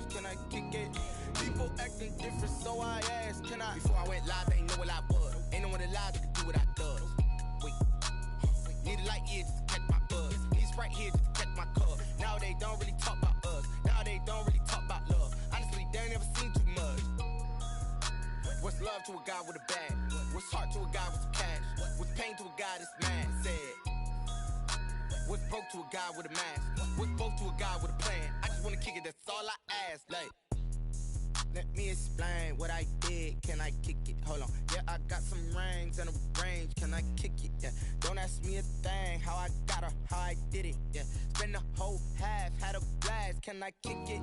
can I kick it? People acting different, so I asked, can I? Before I went live, they ain't know what I was. Ain't no one alive that could do what I does. Wait, need a light here just to catch my buzz. Need Sprite here just to catch my cup. Now they don't really talk about us. Now they don't really talk about love. Honestly, they ain't never seen too much. What's love to a guy with a bag? What's heart to a guy with some cash? What's pain to a guy that's mad? Said. What's broke to a guy with a mask? What's both to a guy with a plan? I just wanna kick it, that's all I ask. Like, let me explain what I did. Can I kick it? Hold on. Yeah, I got some rings and a range. Can I kick it? Yeah. Don't ask me a thing. How I got her, how I did it. Yeah. Spend the whole half, had a blast. Can I kick it?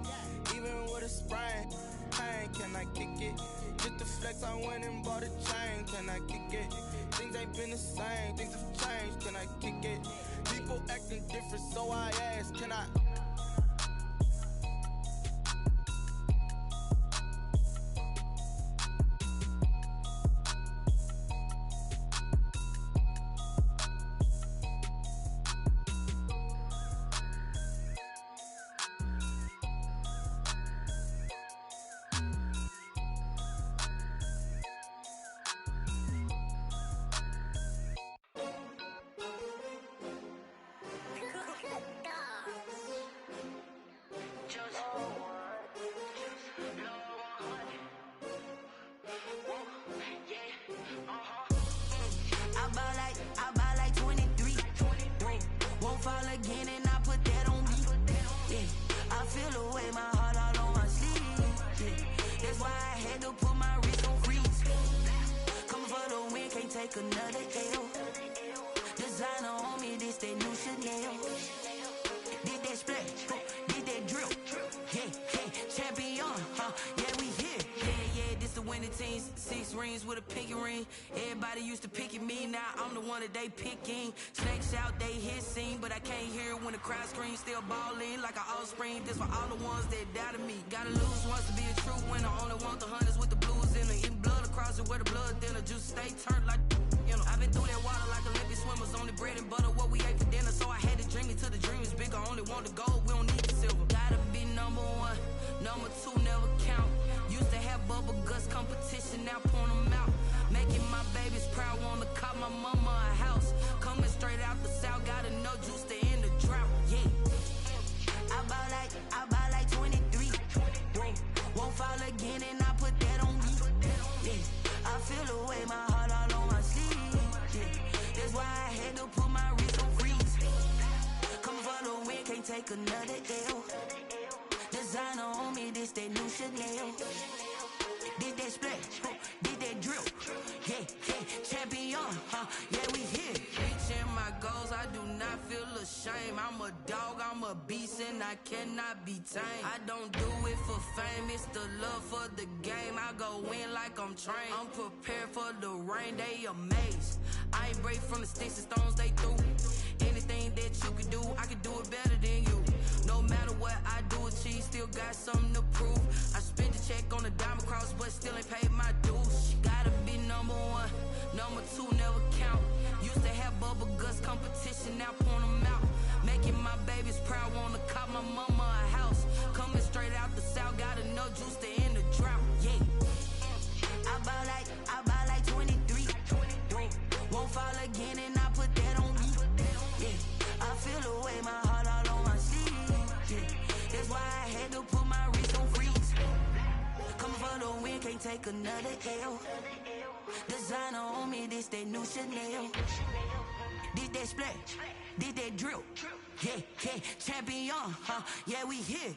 Even with a sprain, pain. Can I kick it? Just the flex, I went and bought a chain. Can I kick it? Things ain't been the same. Things have changed. Can I kick it? People acting different, so I ask, can I? Another L. Designer on me, this that new Chanel. Did that splash, did that drill. Yeah, champion, yeah, we here. Yeah, this the winning teams. 6 rings with a pinky ring. Everybody used to pick at me, now I'm the one that they picking. Snakes out, they hit scene, but I can't hear it when the crowd screams. Still balling like an offspring. This for all the ones that doubted me. Gotta lose once to be a true winner. Only want the hunters with the blues in it. Eating blood across it where the blood thinner. Juice stay turned like, you know. I've been through that water like Olympic swimmers. Only bread and butter, what we ate for dinner. So I had to dream it till the dream is bigger. Only want the gold, we don't need the silver. Gotta be number 1, number 2 never count. Used to have bubble guts competition, now point them out. Making my babies proud, wanna cop my mama a house. Coming straight out the south, gotta know juice to end the drought. Yeah, I buy like 23. Won't fall again and I put that on me. Yeah, I feel the way, my heart all on my sleeve. Yeah, that's why I had to put my wrist on freeze. Come for the win, can't take another L. Designer on me, this that new Chanel. Did that splash, did that drill. Yeah, champion, yeah, we here. Reaching my goals, I do not feel ashamed. I'm a dog, I'm a beast, and I cannot be tamed. I don't do it for fame, it's the love for the game. I go in like I'm trained. I'm prepared for the rain, they amazed. I ain't break from the sticks and stones they threw. Anything that you could do, I could do it better than you. No matter what I do, achieve, still got something to prove. I spent the check on the diamond cross, but still ain't paid my dues. Gotta be number 1, number 2 never count. Used to have bubble guts competition, now point them out. Making my babies proud, wanna cop my mama a house. Coming straight out the south, gotta know juice to end the drought. Yeah, I buy like 23. Won't fall again and I put that on me. Yeah, I feel the way, my heart all on my sleeve. Yeah, that's why I had to put my wrist on freeze. Coming for the win, can't take another L. Designer on me, this that new Chanel. Did that splash, did that drill. Yeah, champion, yeah, we here.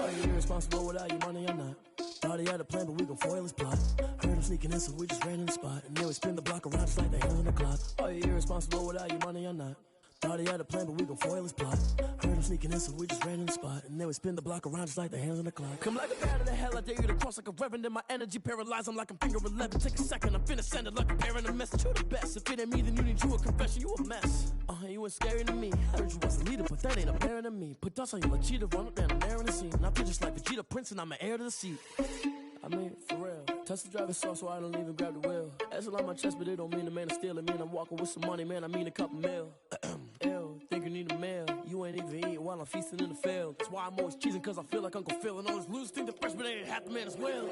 Are you irresponsible without your money or not? Thought he had a plan, but we gon' foil his plot. Heard him sneaking in, so we just ran in the spot. And then we spin the block around just like the hands on the clock. Are you irresponsible without your money or not? Thought he had a plan, but we gon' foil his plot. Heard him sneaking in, so we just ran in the spot. And then we spin the block around just like the hands on the clock. Come like a bat of the hell, I dare you to cross like a reverend. And my energy paralyzed, I'm like I'm finger 11. Take a second, I'm finna send it like a parent a message. You the best, if it ain't me, then you need you a confession. You a mess, you ain't scary to me. I heard you was a leader, but that ain't apparent to me. Put dust on you like cheetah, run up down the air in the scene. And I feel just like Vegeta Prince, and I'm an heir to the seat. I mean, for real. Touch the driver's soft so I don't even grab the wheel. That's on my chest, but it don't mean the man is stealing. Mean I'm walking with some money, man, I mean a couple mil. Ew, think you need a meal. You ain't even eating while I'm feasting in the field. That's why I'm always cheesing, cause I feel like Uncle Phil. And all this losers think the freshman ain't half the man as well.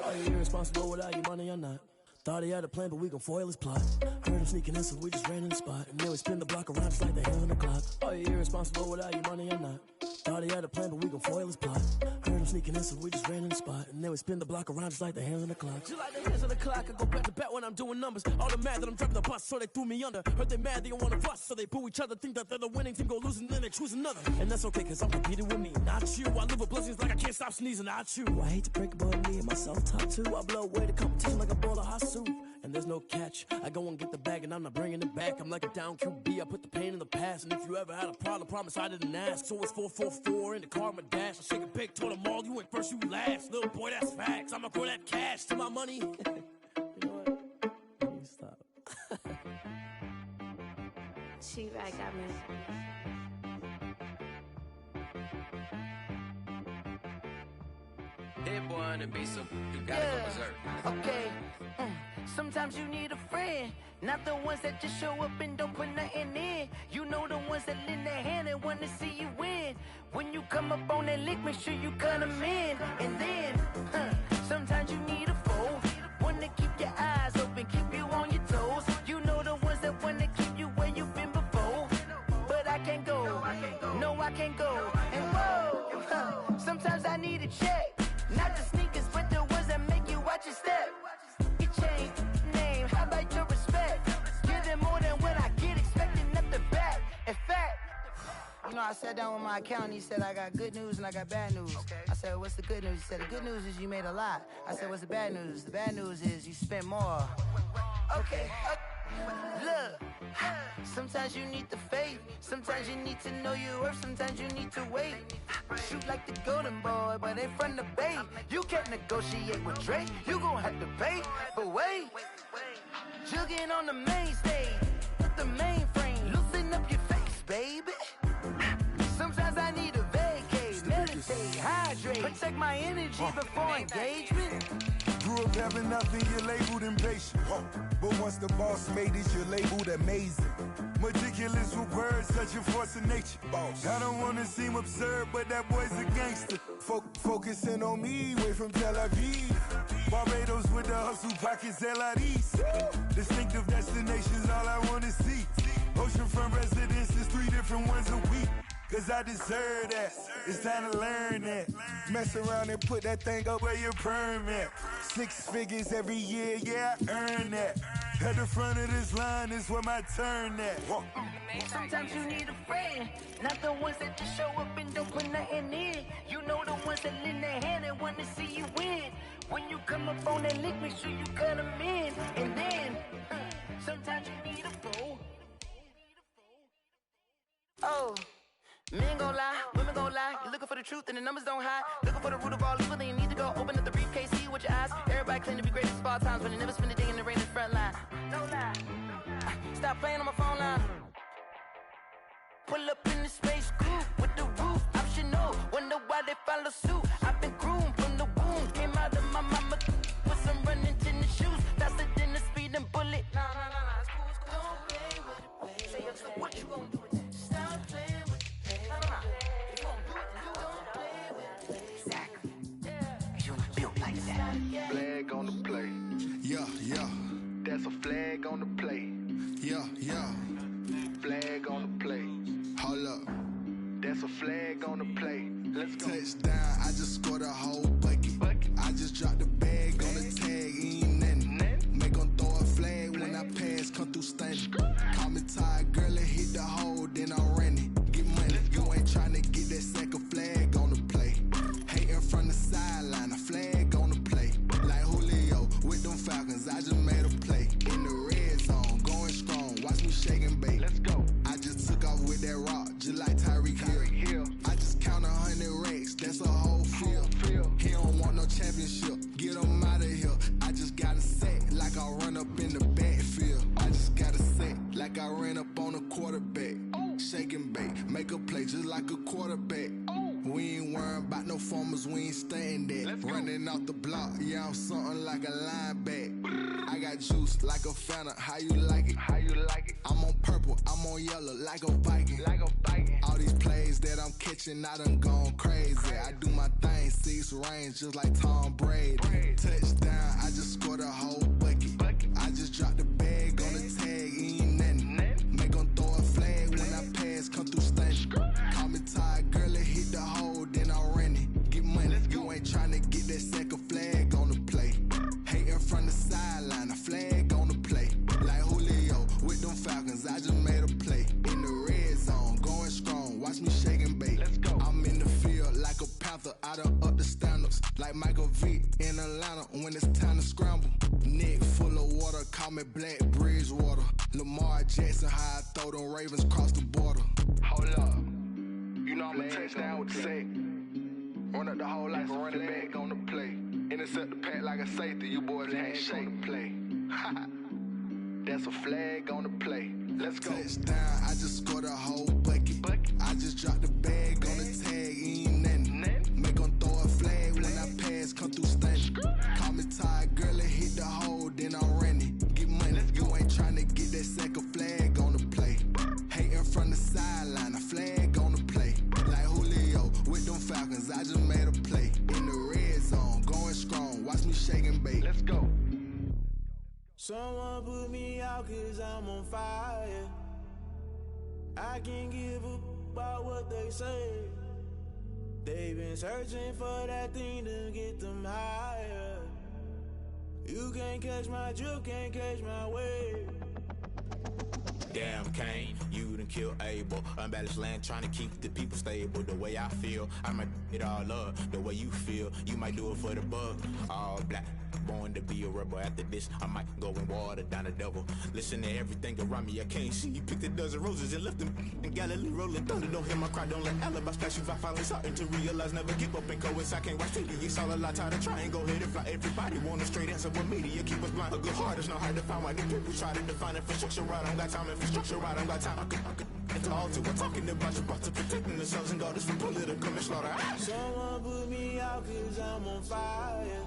Are you irresponsible without your money or not? Thought he had a plan, but we gon' foil his plot. Heard him sneaking in, so we just ran in the spot. And then we spin the block around just like the hands on the clock. Are you irresponsible without your money or not? Thought he had a plan, but we gon' foil his plot. Heard him sneaking in, so we just ran in the spot. And then we spin the block around just like the hands on the clock. Just like the hands on the clock, I go back to back when I'm doing numbers. All the mad that I'm driving the bus, so they threw me under. Heard they mad, they don't wanna bust, so they boo each other. Think that they're the winning team, go losing, then they choose another. And that's okay, cause I'm competing with me, not you. I live with blessings like I can't stop sneezing, not you. I hate to break it, but me and myself top two. I blow away the competition like a bowl of hot soup. And there's no catch. I go and get the bag and I'm not bringing it back. I'm like a down QB, I put the pain in the past. And if you ever had a problem, promise I didn't ask. So it's 444 in the car, my dash. I shake a big, told them all, you went first, you last. Little boy, that's facts. I'ma throw that cash to my money. You know what? Let me stop. She right, got me. That boy on the beat, so you gotta go berserk. Okay. Sometimes you need a friend, not the ones that just show up and don't put nothing in. You know the ones that lend their hand and want to see you win. When you come up on that lick, make sure you cut them in. And then, sometimes you need a foe, one to keep your eyes open, keep you on your toes. You know the ones that want to keep you where you've been before. But I can't go, no I can't go. And whoa, sometimes I need a check, not the sneakers, but the ones that make you watch your step. Your chain, name, how about your respect? Give them more than what I get, expecting nothing back. In fact, you know, I sat down with my accountant, he said I got good news and I got bad news. Okay. I said, what's the good news? He said, the good news is you made a lot. I said, what's the bad news? The bad news is you spent more. Okay. Look, sometimes you need the faith, sometimes you need to know your worth, sometimes you need to wait. Shoot like the golden boy, but they from the bay. You can't negotiate with Drake, you gon' have to pay. But wait, jugging on the main stage, with the mainframe, loosen up your face, baby. Sometimes I need a vacate, meditate, hydrate, protect my energy before engagement. Grew up having nothing, you're labeled impatient. But once the boss made it, you're labeled amazing. Meticulous with words, such a force of nature. I don't wanna seem absurd, but that boy's a gangster. Focusing on me, way from Tel Aviv. Barbados with the hustle pockets, LIDs. Distinctive destinations, all I wanna see. Oceanfront residences, 3 different ones a week. Cause I deserve that, it's time to learn that. Mess around and put that thing up where your permit. 6 figures every year, yeah, I earn that. At the front of this line is where my turn at. Sometimes you need a friend, not the ones that just show up and don't put nothing in. You know the ones that lend their hand and want to see you win. When you come up on that lick, make sure you cut them in. And then, sometimes you need a foe. Oh. Men gon' lie, women gon' lie. You're looking for the truth and the numbers don't hide. Looking for the root of all evil, then you need to go open up the briefcase, see with your eyes. Everybody claim to be greatest of all times, but they never spend a day in the rain in the front line. No lie. Stop playing on my phone line. Pull up in the space coupe with the roof optional. Wonder why they follow suit. I've been groomed from the womb. Came out of my mama with some running tennis shoes. Faster than the speeding bullet. Nah, it's cool, it's cool. Don't play with it, play. So what you gon' do with it? Stop playing with it. Flag on the play. Yeah. That's a flag on the play. Yeah. Flag on the play. Hold up. That's a flag on the play. Let's go. Touchdown, I just scored a whole bucket. I just dropped the bag on the tag, ain't nothing. Make 'em throw a flag when I pass, come through stunning. Call me tired, girl, and hit the hole, then I'm running. Get money, you ain't tryna get that second flag on the play. Hating from the sideline, a flag on the cause we ain't staying there. Running off the block, yeah, I'm something like a linebacker. I got juice like a Fanta, how you like it? How you like it? I'm on purple, I'm on yellow, like a Viking. Like a Viking. All these plays that I'm catching, I done gone crazy. I do my thing, 6 range, just like Tom Brady. Touchdown, I just scored a whole bucket. I just dropped the bag on the tag, ain't nothing. Make 'em throw a flag when I pass, come through stunning. Call me tired, girl, it hit the hole, then I ran it. Get money, you ain't tryna get that second flag on the play. Hating from the sideline, a flag on the play. Like Julio with them Falcons, I just made a play. In the red zone, going strong, watch me shake and bake. I'm in the field like a panther, I done up the standards. Like Michael Vick in Atlanta when it's time to scramble. Neck full of water, call me Black Bridgewater. Lamar Jackson, how I throw them Ravens across the border. Hold up, you know I'm a touchdown with the sack. Run up the whole life and run it back on the play. Intercept the pack like a safety, you boys ain't shake the play. That's a flag on the play. Let's go. Touchdown, I just scored a whole bucket. I just dropped the bag on the tag, ain't nothing. Make 'em throw a flag when I pass, come through stunning. Call me tired, girl, it hit the hole, then I ran it. Get money, you ain't tryna get that second flag on the play. Hating from the sideline, a flag on the play. Like Julio with them Falcons, I just made a play. In the red zone, going strong, watch me shake and bake. Let's go. Someone put me out cause I'm on fire. I can't give up about what they say. They've been searching for that thing to get them higher. You can't catch my drift, can't catch my wave. Damn, Kane, you done killed Abel. Unbalanced land, trying to keep the people stable. The way I feel, I might it all up. The way you feel, you might do it for the bug. All black, born to be a rebel. After this, I might go and water down the devil. Listen to everything around me, I can't see. Picked a dozen roses and left them in Galilee rolling thunder. Don't hear my cry, don't let alibis flash. If I finally starting to realize, never give up and coincide. I can't watch TV, it's all a lot. Tired of trying, go ahead and fly. Everybody want a straight answer, but media keep us blind. A good heart is not hard to find. Why the people try to define infrastructure right? I don't got time, infrastructure right, I don't got time. I could it's all to. We're talking about you, about to protecting the sons and daughters from political slaughter. Someone put me out cause I'm on fire.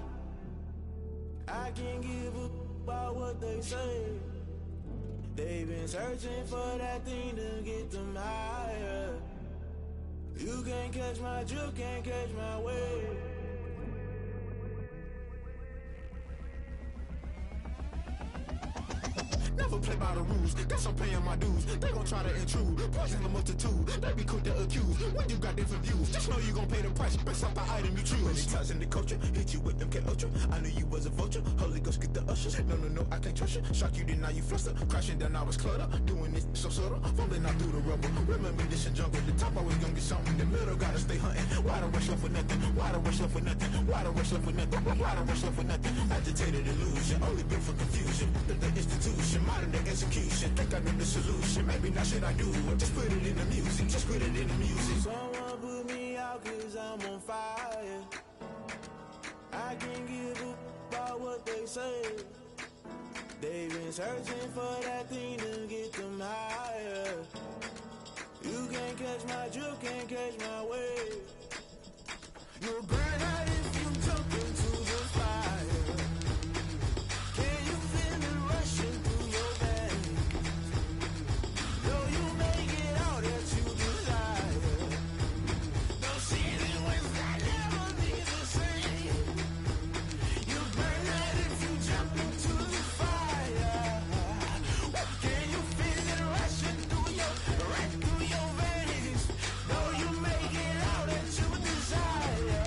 I can't give up about what they say. They've been searching for that thing to get them higher. You can't catch my drift, can't catch my wave. Never play by the rules, guess I'm paying my dues. They gon' try to intrude, poison the multitude. They be quick to accuse, when you got different views. Just know you gon' pay the price, based off the item you choose. Many times in the culture, hit you with MK Ultra. I knew you was a vulture, Holy Ghost get the ushers. No, I can't trust you. Shock you, then now you fluster. Crashing down, I was cluttered. Doing this so subtle, fumbling out through the rubble. Remember this in jungle, the top always gonna get something. The middle gotta stay hunting. Why the rush left with nothing? Why the rush left with nothing? Why the rush left with nothing? Why the rush left with nothing? Agitated illusion, only built for confusion. The institution, modern day execution. Think I know the solution. Maybe not shit I do. Just put it in the music. Just put it in the music. Someone put me out cause I'm on fire. I can't give up about what they say. They've been searching for that thing to get them higher. You can't catch my drift, can't catch my wave. You'll burn out if you jump into the fire. Can you feel it rushing through your veins? Though you make it out that you desire. No ceiling wins that never be the same. You burn out if you jump into the fire. Can you feel it rushing through your veins? Though you make it out that you desire.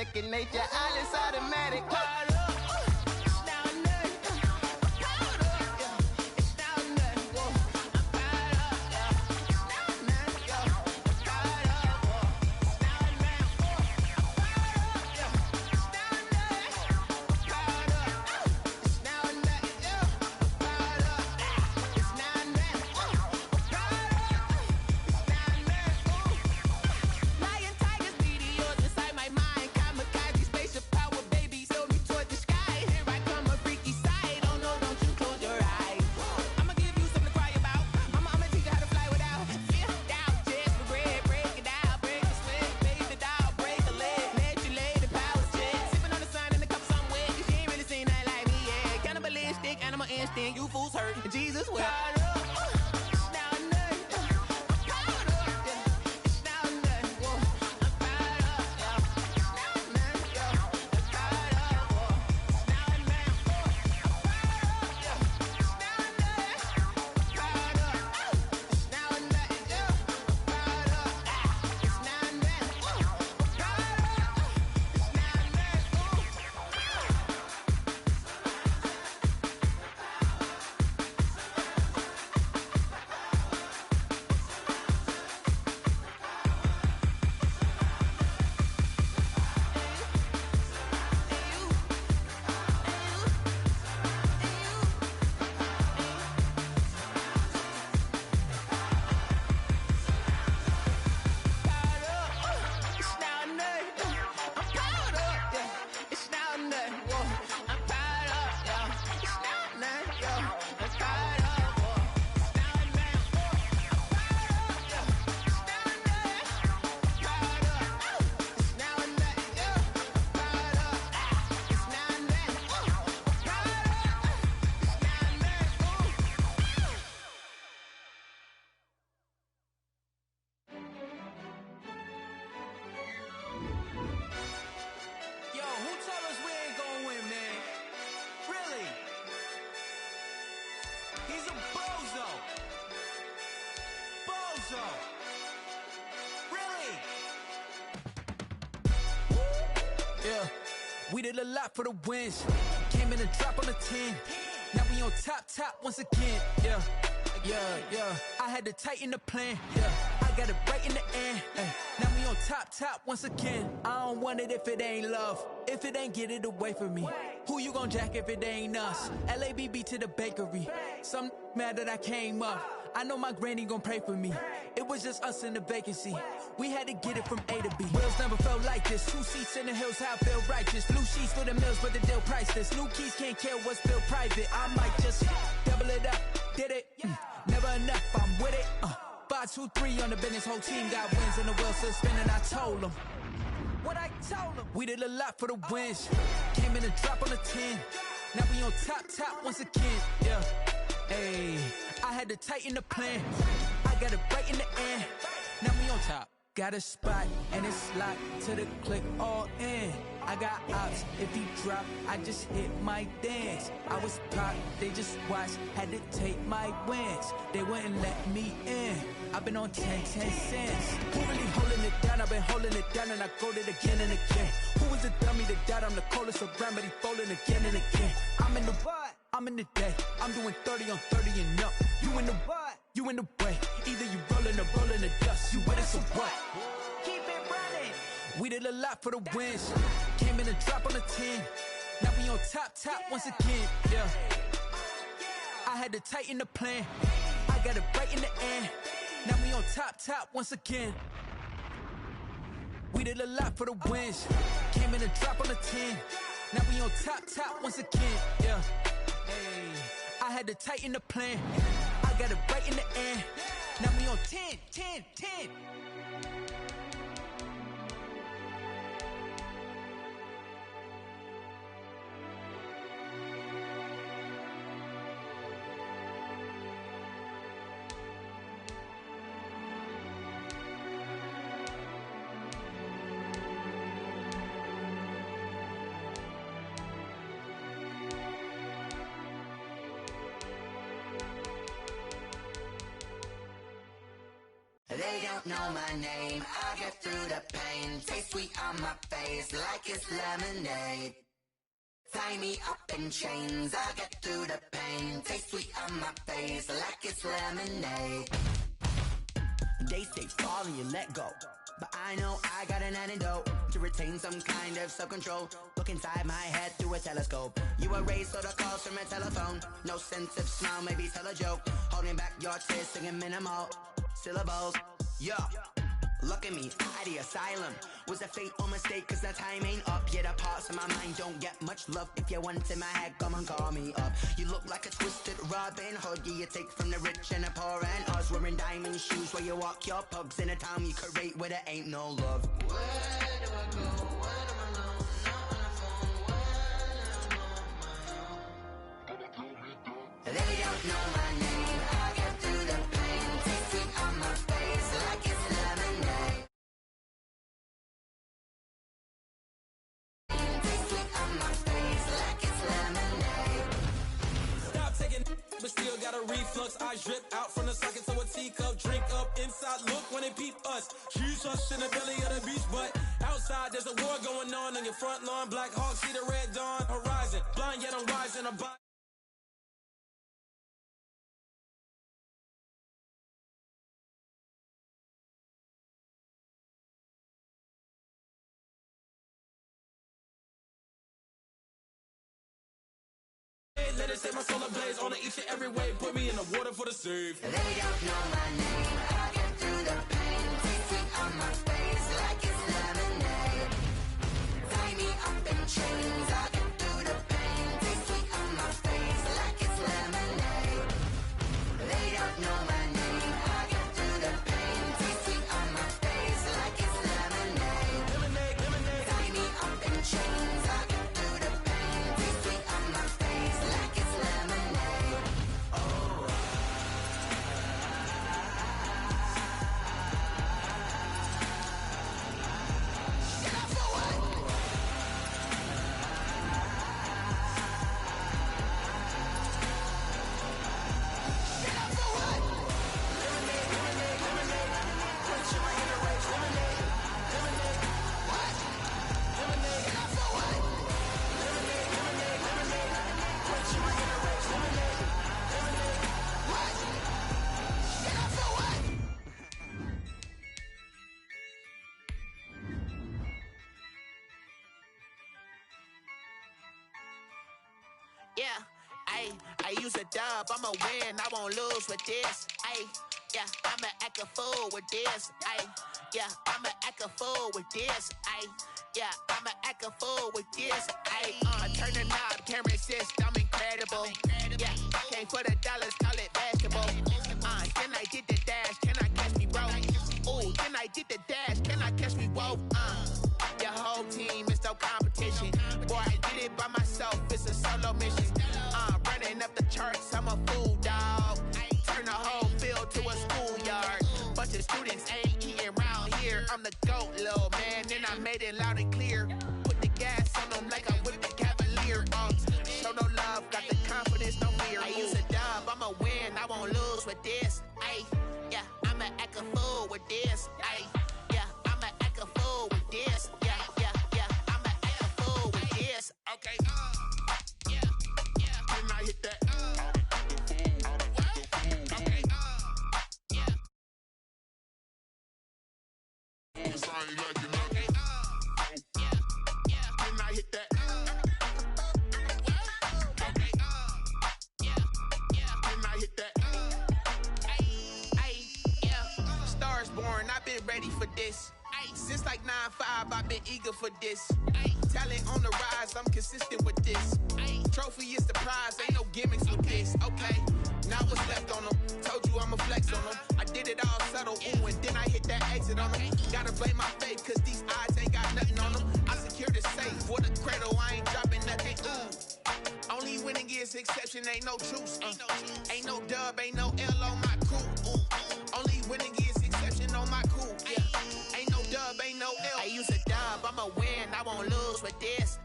second nature. All is automatic. You fools hurt, Jesus will. We did a lot for the wins. Came in and drop on the 10. Now we on top once again. Yeah. I had to tighten the plan. Yeah, I got it right in the end. Now we on top once again. I don't want it if it ain't love. If it ain't, get it away from me. Who you gon' jack if it ain't us? LABB to the bakery. Some mad that I came up. I know my granny gon' pray for me. It was just us in the vacancy. We had to get it from A to B. Wheels never felt like this. 2 seats in the hills, how I feel righteous. Blue sheets for the mills, but the deal priceless. New keys can't kill what's still private. I might just double it up. Did it? Never enough, I'm with it. 5, 2, 3 on the business. Whole team got wins and the wheels still spinning. I told them what I told them. We did a lot for the wins. Came in and drop on the 10. Now we on top once again. Yeah. Hey, I had to tighten the plan. I got it right in the end. Now we on top. Got a spot and it's locked to the click all in. I got ops, if he drop, I just hit my dance. I was pop, they just watched, had to take my wins. They wouldn't let me in. I've been on 10 cents. Who really holding it down? I've been holding it down and I go it again and again. Who was the dummy that died? I'm the coldest around, but he folding again and again. I'm in the what? I'm in the day. I'm doing 30 on 30 and up. You in the what? You in the way. Either you rolling or rolling the dust. You with us or what? Keep it running. We did a lot for the wins. Came in and drop on the 10. Now we on top once again. Yeah. I had to tighten the plan. I got it right in the end. Now we on top once again. We did a lot for the wins. Came in and drop on the 10. Now we on top once again. Yeah. Hey, I had to tighten the plan. I got it right in the end. Now we on 10. They don't know my name, I get through the pain. Taste sweet on my face like it's lemonade. Tie me up in chains, I get through the pain. Taste sweet on my face like it's lemonade. They say fall and you let go, but I know I got an antidote to retain some kind of self-control. Look inside my head through a telescope. You erase all the calls from a telephone. No sense of smile, maybe tell a joke. Holding back your tears, singing minimal syllables. Yeah, look at me, at the asylum. Was a fate or mistake, cause the time ain't up. Yeah, the parts of my mind don't get much love. If you want in my head, come and call me up. You look like a twisted Robin Hood. Yeah, you take from the rich and the poor and us. Wearing diamond shoes where you walk your pugs in a town you create where there ain't no love. Where do I go when I'm alone? Not on the phone, when I'm on my own. They don't know my name, I get through the pain. Taste sweet on my face like it's lemonade. Taste sweet on my face like it's lemonade. Stop taking, but still got a reflux. I drip out from the socket to a teacup. Drink up inside, look when they peep us. Choose us in the belly of the beach, but outside there's a war going on your front lawn. Black Hawk, see the red dawn horizon. Blind yet I'm rising above. Let it set my soul ablaze on each and every way. Put me in the water for the save. They don't know my name, I get through the pain. Taste sweet on my face like it's lemonade. Tie me up in chains, I get through the pain. Taste sweet on my face like it's lemonade. They don't know my name, I get through the pain. Taste sweet on my face like it's lemonade. Lemonade, lemonade. Tie me up in chains, I get through the pain. Taste sweet on my face like it's lemonade. Oh. Get up for what? Get up for what? Lemonade, lemonade, lemonade. Quench my inner rage. Lemonade, lemonade. What? Lemonade, Get up for what? lemonade, lemonade, lemonade. Quench my inner rage. Lemonade, lemonade. What? Get up for what? Yeah, I use a dub, I'ma win, I won't lose with this. Yeah, I'ma act a fool with this. Yeah, I'ma act a fool with this. Yeah, I'ma act a fool with this. Turn the knob, camera assist, I'm incredible. Yeah, came for the dollars, call it basketball. Then I did the dash, can I catch me, bro? Ooh, then I did the dash, can I catch me, whoa? Your whole team is no competition. Boy, I did it by myself, it's a solo mission. Running up the charts, I'm a fool, dog. Turn the whole field to a schoolyard. Bunch of students ain't eating round here. I'm the GOAT, little man, and I made it loud and clear. Put the gas on them like I'm with the Cavalier. Show no love, got the confidence, no fear. I use a dub, I'ma win, I won't lose with this. Yeah, I'ma act a fool with this. Yeah, I'ma act a fool with this. Yeah, I'ma act a fool with this. Okay, yeah, can I hit that? Okay, yeah. Sorry, like you know. Okay, yeah, can I hit that? Okay, yeah, can I hit that? Yeah, stars born, I've been ready for this. Since like 9-5, I've been eager for this. Talent on the rise, I'm consistent with this. Trophy is the prize, ain't no gimmicks with this. Okay, now what's left on them? Told you I'ma flex on them. I did it all subtle, ooh, and then I hit that exit on them. Gotta blame my fate, cause these eyes ain't got nothing on them. I secure the safe, for the cradle, I ain't dropping nothing, ooh. Only winning is exception, ain't no truce. Ain't no dub, ain't no L on my crew. Only winning is exception on my crew. Yeah, ain't no dub, ain't no L. I use a dub, I'ma win, I won't lose with this.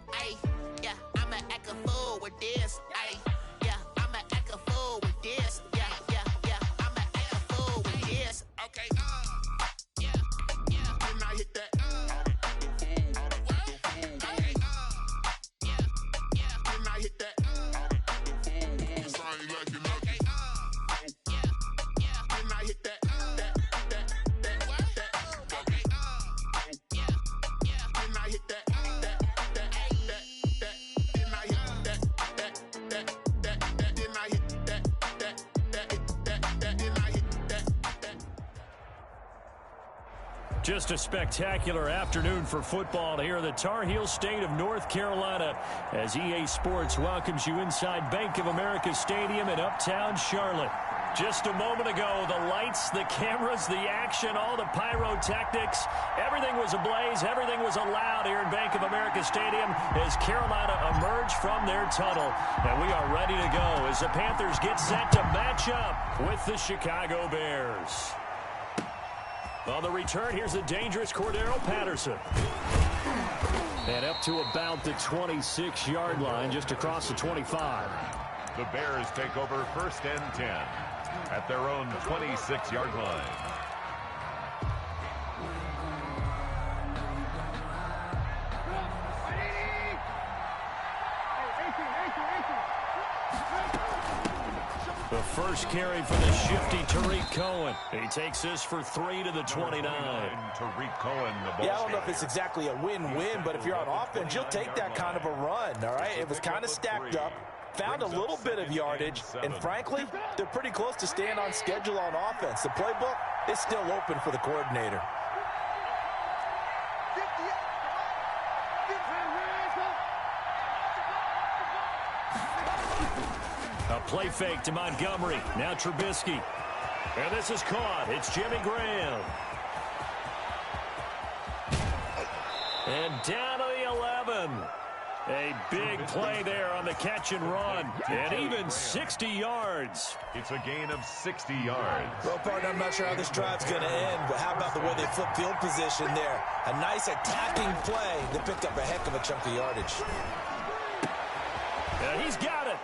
Yeah, I'ma act a fool with this. Yeah, I'ma act a fool with this. Yeah, I'ma act a fool with this. Okay, hit that. Just a spectacular afternoon for football here in the Tar Heel state of North Carolina as EA Sports welcomes you inside Bank of America Stadium in Uptown Charlotte. Just a moment ago, the lights, the cameras, the action, all the pyrotechnics, everything was ablaze, everything was allowed here in Bank of America Stadium as Carolina emerged from their tunnel. And we are ready to go as the Panthers get set to match up with the Chicago Bears. On the return, here's the dangerous Cordero Patterson. And up to about the 26-yard line, just across the 25. The Bears take over 1st and 10 at their own 26-yard line. The first carry for the shifty Tariq Cohen. He takes this for 3 to the 29. Tariq Cohen, the ball. Yeah, I don't know if it's exactly a win-win, but if you're on offense, you'll take that kind of a run, all right? It was kind of stacked up, found a little bit of yardage, and frankly, they're pretty close to staying on schedule on offense. The playbook is still open for the coordinator. A play fake to Montgomery. Now Trubisky. And this is caught. It's Jimmy Graham. And down to the 11. A big play there on the catch and run. And even 60 yards. It's a gain of 60 yards. Well, partner, I'm not sure how this drive's going to end, but how about the way they flip field position there? A nice attacking play that picked up a heck of a chunk of yardage. And he's got it.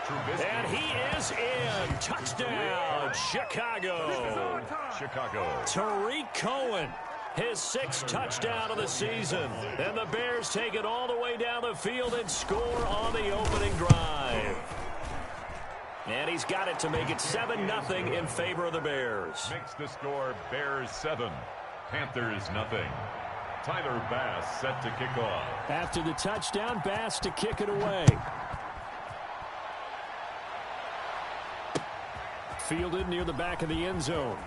And he is in. Touchdown, Chicago. Tariq Cohen, his 6th touchdown of the season. And the Bears take it all the way down the field and score on the opening drive. And he's got it to make it 7-0 in favor of the Bears. Makes the score Bears 7, Panthers 0. Tyler Bass set to kick off. After the touchdown, Bass to kick it away. Fielded near the back of the end zone.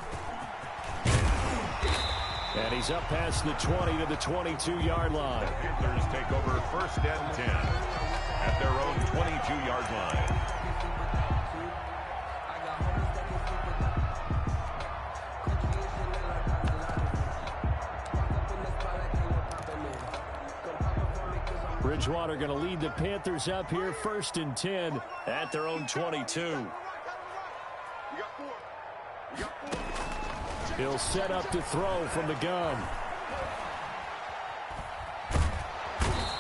And he's up past the 20 to the 22-yard line. The Panthers take over 1st and 10 at their own 22-yard line. Bridgewater going to lead the Panthers up here 1st and 10 at their own 22. He'll set up to throw from the gun.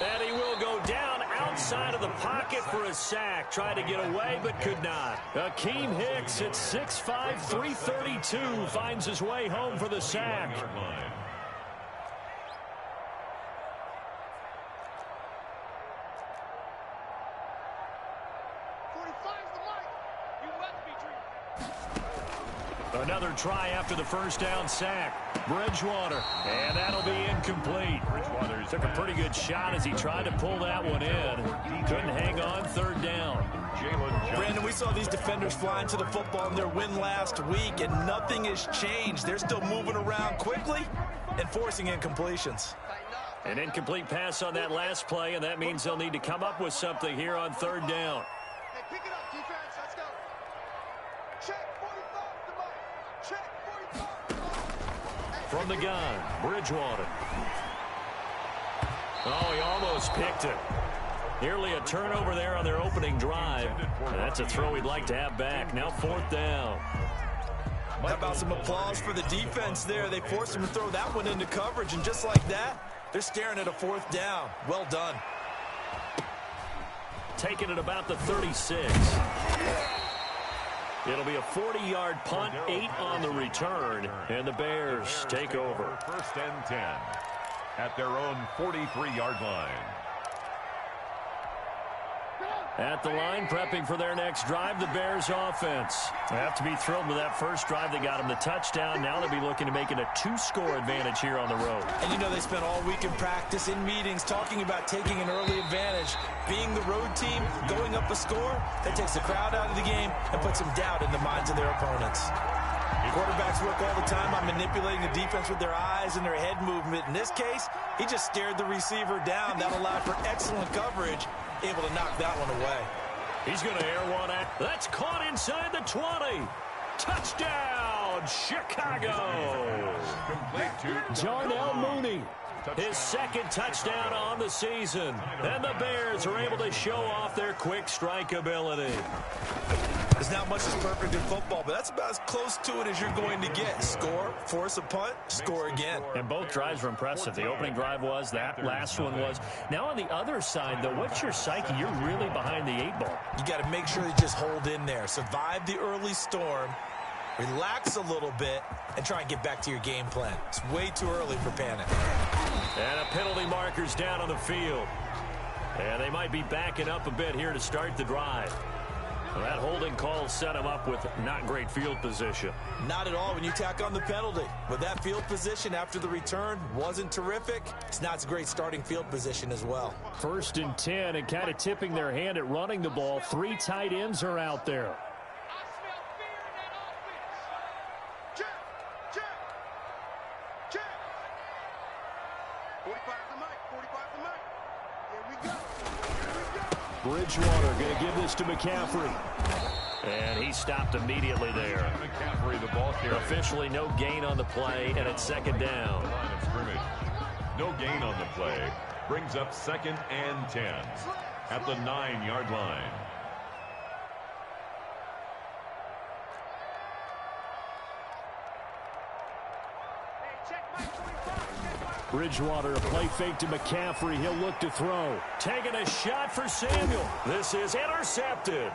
And he will go down outside of the pocket for a sack. Tried to get away, but could not. Akeem Hicks at 6'5", 332 finds his way home for the sack. Another try after the first down sack. Bridgewater, and that'll be incomplete. Bridgewater took a pretty good shot as he tried to pull that one in. Couldn't hang on 3rd down. Brandon, we saw these defenders flying to the football in their win last week, and nothing has changed. They're still moving around quickly and forcing incompletions. An incomplete pass on that last play, and that means they'll need to come up with something here on 3rd down. Hey, pick it up, defense. Let's go. Check 45. From the gun, Bridgewater. Oh, he almost picked it. Nearly a turnover there on their opening drive. And that's a throw he'd like to have back. Now 4th down. How about some applause for the defense there? They forced him to throw that one into coverage, and just like that, they're staring at a 4th down. Well done. Taking it about the 36. It'll be a 40-yard punt, 8 on the return, and the Bears take over. First and 10 at their own 43-yard line. At the line, prepping for their next drive, the Bears offense. They have to be thrilled with that first drive. They got them the touchdown. Now they'll be looking to make it a 2-score advantage here on the road. And you know they spent all week in practice, in meetings, talking about taking an early advantage. Being the road team, going up a score, that takes the crowd out of the game and puts some doubt in the minds of their opponents. Quarterbacks work all the time on manipulating the defense with their eyes and their head movement. In this case, he just stared the receiver down. That allowed for excellent coverage, able to knock that one away. He's going to air one at. That's caught inside the 20. Touchdown, Chicago. Darnell Mooney, his second touchdown on the season. And the Bears are able to show off their quick strike ability. There's not much that's perfect in football, but that's about as close to it as you're going to get. Score, force a punt, score again. And both drives were impressive. The opening drive was, that last one was. Now on the other side, though, what's your psyche? You're really behind the 8 ball. You got to make sure you just hold in there. Survive the early storm, relax a little bit, and try and get back to your game plan. It's way too early for panic. And a penalty marker's down on the field. And they might be backing up a bit here to start the drive. Well, that holding call set him up with not great field position. Not at all when you tack on the penalty. With that field position after the return wasn't terrific, it's not a great starting field position as well. First and 10, and kind of tipping their hand at running the ball. 3 tight ends are out there. Bridgewater going to give this to McCaffrey. And he stopped immediately there. McCaffrey, the ball carrier. Officially no gain on the play, and it's second down. No gain on the play. Brings up 2nd and 10 at the 9-yard line. Bridgewater, a play fake to McCaffrey. He'll look to throw. Taking a shot for Samuel. This is intercepted.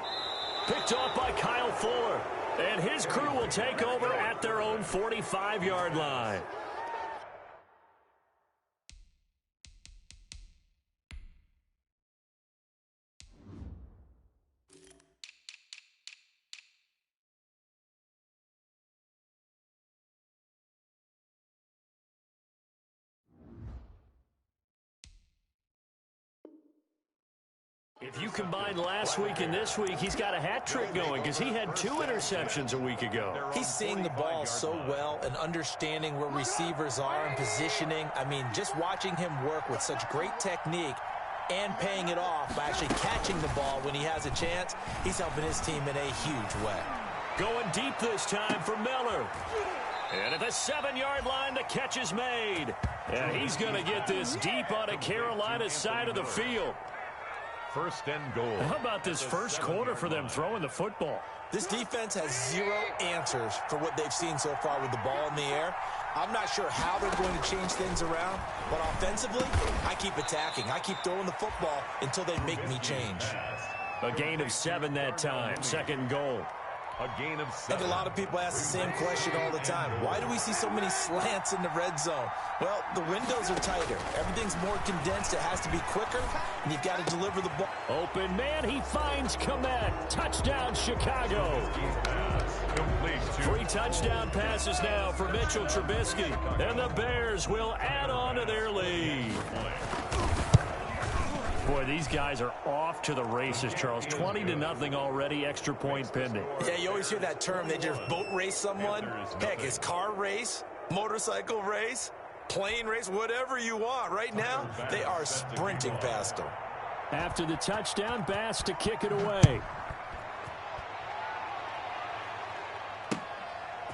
Picked off by Kyle Fuller. And his crew will take over at their own 45-yard line. If you combine last week and this week, he's got a hat trick going because he had 2 interceptions a week ago. He's seeing the ball so well and understanding where receivers are and positioning. I mean, just watching him work with such great technique and paying it off by actually catching the ball when he has a chance, he's helping his team in a huge way. Going deep this time for Miller. And at the 7-yard line, the catch is made. And he's going to get this deep on a Carolina side of the field. First and goal. How about this first quarter for them throwing the football? This defense has 0 answers for what they've seen so far with the ball in the air. I'm not sure how they're going to change things around, but offensively, I keep attacking. I keep throwing the football until they make me change. A gain of 7 that time. 2nd goal. A gain of 7. I think a lot of people ask the same question all the time. Why do we see so many slants in the red zone? Well, the windows are tighter. Everything's more condensed. It has to be quicker, and you've got to deliver the ball. Open man, he finds Komet. Touchdown, Chicago. 3 touchdown passes now for Mitchell Trubisky, and the Bears will add on to their lead. Boy, these guys are off to the races, Charles. 20-0 already, extra point pending. Yeah, you always hear that term. They just boat race someone. Heck, it's car race, motorcycle race, plane race, whatever you want. Right now, they are sprinting past them. After the touchdown, Bass to kick it away.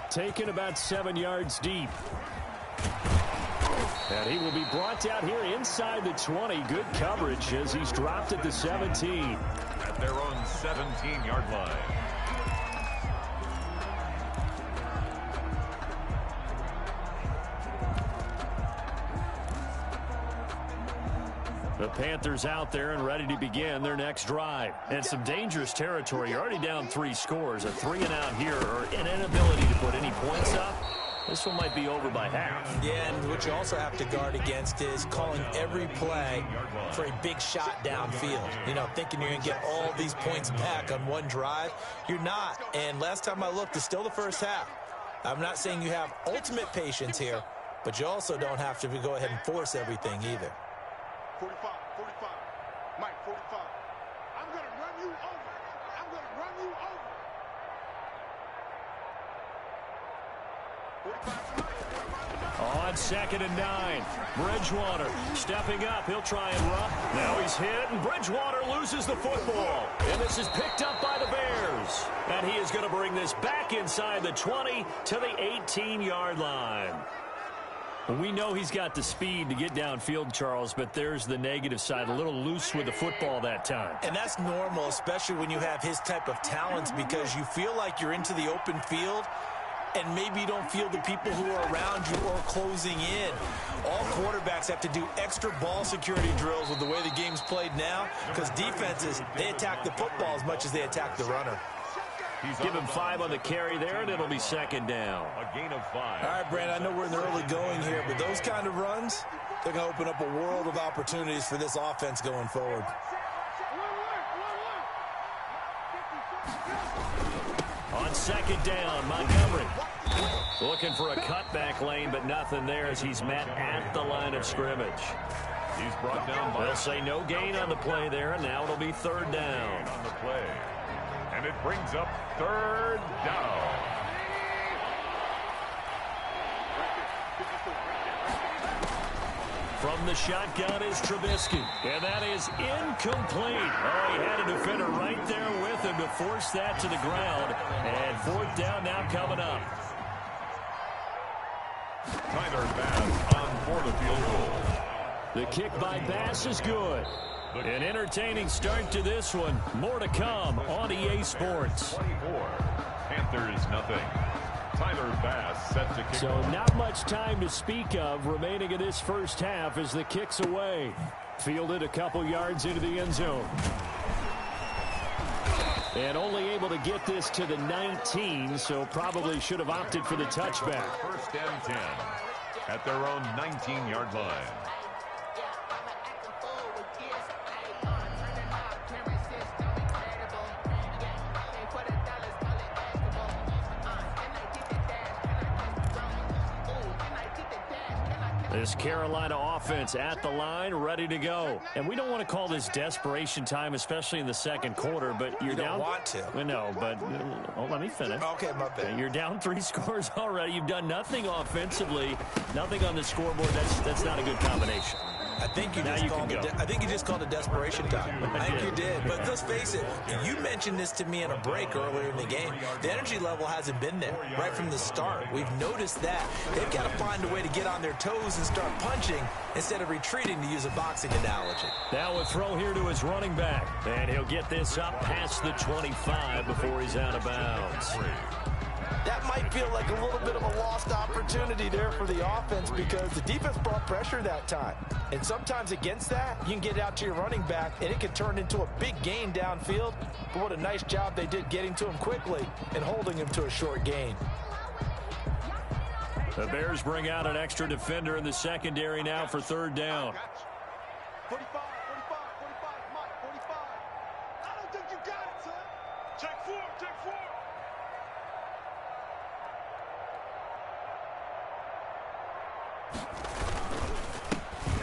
Taken about 7 yards deep. And he will be brought out here inside the 20. Good coverage as he's dropped at the 17. At their own 17-yard line. The Panthers out there and ready to begin their next drive. And some dangerous territory. You're already down 3 scores. A 3-and-out here or an inability to put any points up. This one might be over by half. Yeah, and what you also have to guard against is calling every play for a big shot downfield. You know, thinking you're going to get all these points back on one drive. You're not. And last time I looked, it's still the first half. I'm not saying you have ultimate patience here, but you also don't have to go ahead and force everything either. 45, 45. Mike, 45. I'm going to run you over. I'm going to run you over. 45. On 2nd and 9, Bridgewater stepping up. He'll try and run. Now he's hit, and Bridgewater loses the football. And this is picked up by the Bears. And he is going to bring this back inside the 20 to the 18-yard line. We know he's got the speed to get downfield, Charles, but there's the negative side. A little loose with the football that time. And that's normal, especially when you have his type of talents, because you feel like you're into the open field, and maybe you don't feel the people who are around you or closing in. All quarterbacks have to do extra ball security drills with the way the game's played now, because defenses, they attack the football as much as they attack the runner. Give him 5 on the carry there, and it'll be 2nd down. A gain of 5. All right, Brandon, I know we're in the early going here, but those kind of runs, they're going to open up a world of opportunities for this offense going forward. On 2nd down, Montgomery looking for a cutback lane, but nothing there as he's met at the line of scrimmage. He's brought down by... They'll say no gain on the play there, and now it'll be 3rd down. On the play. And it brings up 3rd down. From the shotgun is Trubisky, and that is incomplete. Oh, he had a defender right there with him to force that to the ground. And 4th down now coming up. Tyler Bass on for the field goal. The kick by Bass is good. An entertaining start to this one. More to come on EA Sports. 24. Panthers nothing. Tyler Bass set to kick. So not much time to speak of remaining in this first half as the kick's away. Fielded a couple yards into the end zone. And only able to get this to the 19, so probably should have opted for the touchback. 1st and 10 at their own 19-yard line. This Carolina offense at the line, ready to go. And we don't want to call this desperation time, especially in the 2nd quarter, but you're down. You don't want to. No, but let me finish. Okay, my bad. You're down 3 scores already. You've done nothing offensively, nothing on the scoreboard. That's not a good combination. I think you just called it desperation time. I think you did. But let's face it, you mentioned this to me in a break earlier in the game. The energy level hasn't been there right from the start. We've noticed that. They've got to find a way to get on their toes and start punching instead of retreating, to use a boxing analogy. Now a throw here to his running back. And he'll get this up past the 25 before he's out of bounds. That might feel like a little bit of a lost opportunity there for the offense, because the defense brought pressure that time. And sometimes against that, you can get out to your running back, and it can turn into a big gain downfield. But what a nice job they did getting to him quickly and holding him to a short gain. The Bears bring out an extra defender in the secondary now for 3rd down. 45, 45, 45, Mike, 45. I don't think you got it, son. Check 4, check 4.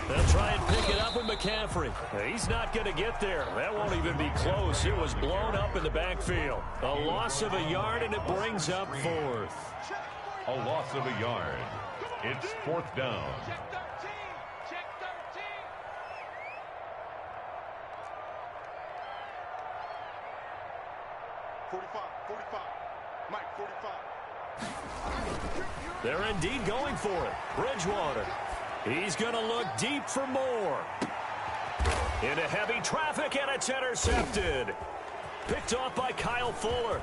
They'll try and pick it up with McCaffrey. He's not going to get there. That won't even be close. It was blown up in the backfield. A loss of a yard, and it brings up 4th. A loss of a yard. It's 4th down. Check 13. Check 13. Mike, 45. They're indeed going for it. Bridgewater. He's going to look deep for more. Into heavy traffic, and it's intercepted. Picked off by Kyle Fuller.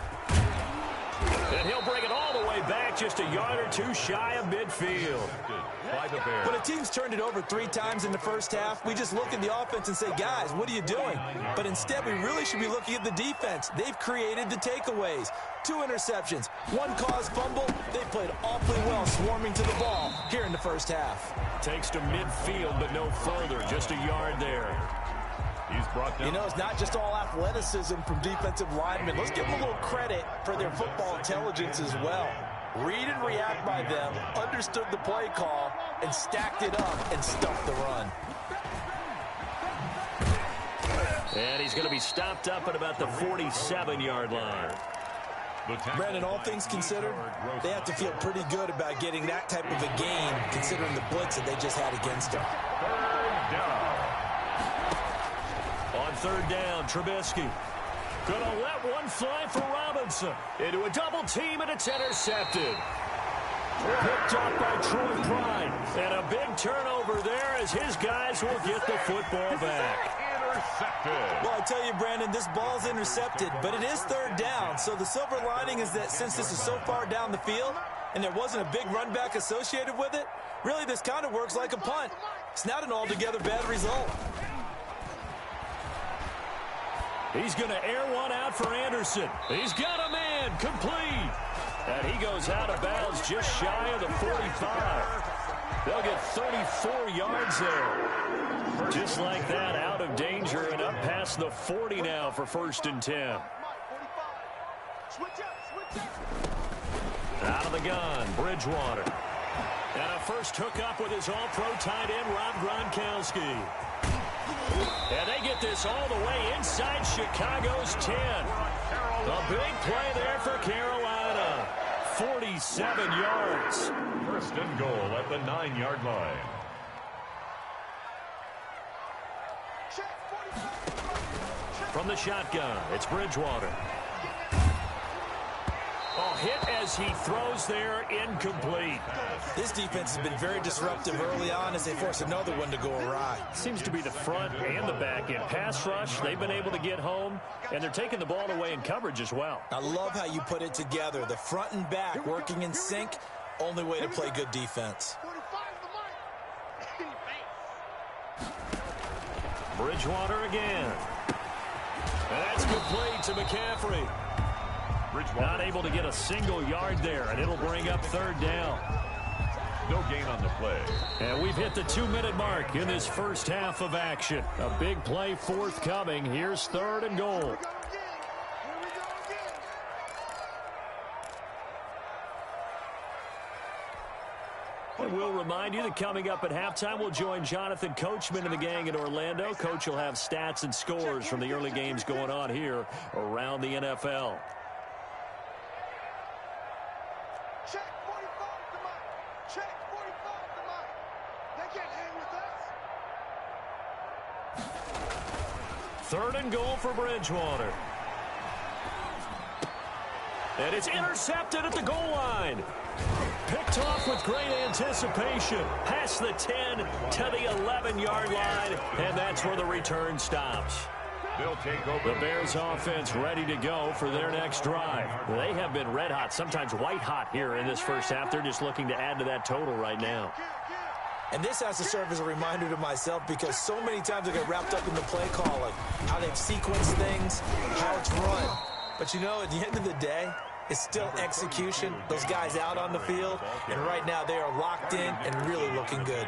And he'll bring it all the way back, just a yard or two shy of midfield. When a team's turned it over 3 times in the first half, we just look at the offense and say, guys, what are you doing? But instead, we really should be looking at the defense. They've created the takeaways. 2 interceptions, 1 caused fumble. They played awfully well swarming to the ball here in the first half. Takes to midfield, but no further. Just a yard there. He's brought down. You know, it's not just all athleticism from defensive linemen. Let's give them a little credit for their football intelligence as well. Read and react by them, understood the play call, and stacked it up and stuffed the run. And he's going to be stopped up at about the 47-yard line. Brandon, all things considered, they have to feel pretty good about getting that type of a gain, considering the blitz that they just had against them. On third down, Trubisky. Gonna let one fly for Robinson. Into a double team, and it's intercepted. Picked up by Troy Pride. And a big turnover there as his guys will get the football back. Well, I tell you, Brandon, this ball's intercepted, but it is third down. So the silver lining is that since this is so far down the field and there wasn't a big run back associated with it, really this kind of works like a punt. It's not an altogether bad result. He's going to air one out for Anderson. He's got a man, complete. And he goes out of bounds just shy of the 45. They'll get 34 yards there. Just like that, out of danger and up past the 40 now for 1st and 10. Out of the gun, Bridgewater. And a first hookup with his all-pro tight end, Rob Gronkowski. And they get this all the way inside Chicago's 10. A big play there for Carolina. 47 yards. 1st and goal at the 9-yard line. From the shotgun, it's Bridgewater. Oh, hit as he throws there, incomplete. This defense has been very disruptive early on as they force another one to go awry. Seems to be the front and the back end. Pass rush, they've been able to get home, and they're taking the ball away in coverage as well. I love how you put it together. The front and back working in sync, only way to play good defense. Bridgewater again. And that's complete to McCaffrey. Not able to get a single yard there, and it'll bring up 3rd down. No gain on the play. And we've hit the 2-minute mark in this first half of action. A big play forthcoming. Here's 3rd and goal. And we'll remind you that coming up at halftime, we'll join Jonathan Coachman and the gang in Orlando. Coach will have stats and scores from the early games going on here around the NFL. Check 45 to Mike. Check 45 to Mike. They can't hang with us. 3rd and goal for Bridgewater. And it's intercepted at the goal line. Picked off with great anticipation. Past the 10 to the 11-yard line. And that's where the return stops. They'll take over. The Bears offense ready to go for their next drive. They have been red hot, sometimes white hot here in this first half. They're just looking to add to that total right now. And this has to serve as a reminder to myself because so many times I get wrapped up in the play calling, how they've sequenced things, how it's run. But you know, at the end of the day, it's still execution. Those guys out on the field, and right now they are locked in and really looking good.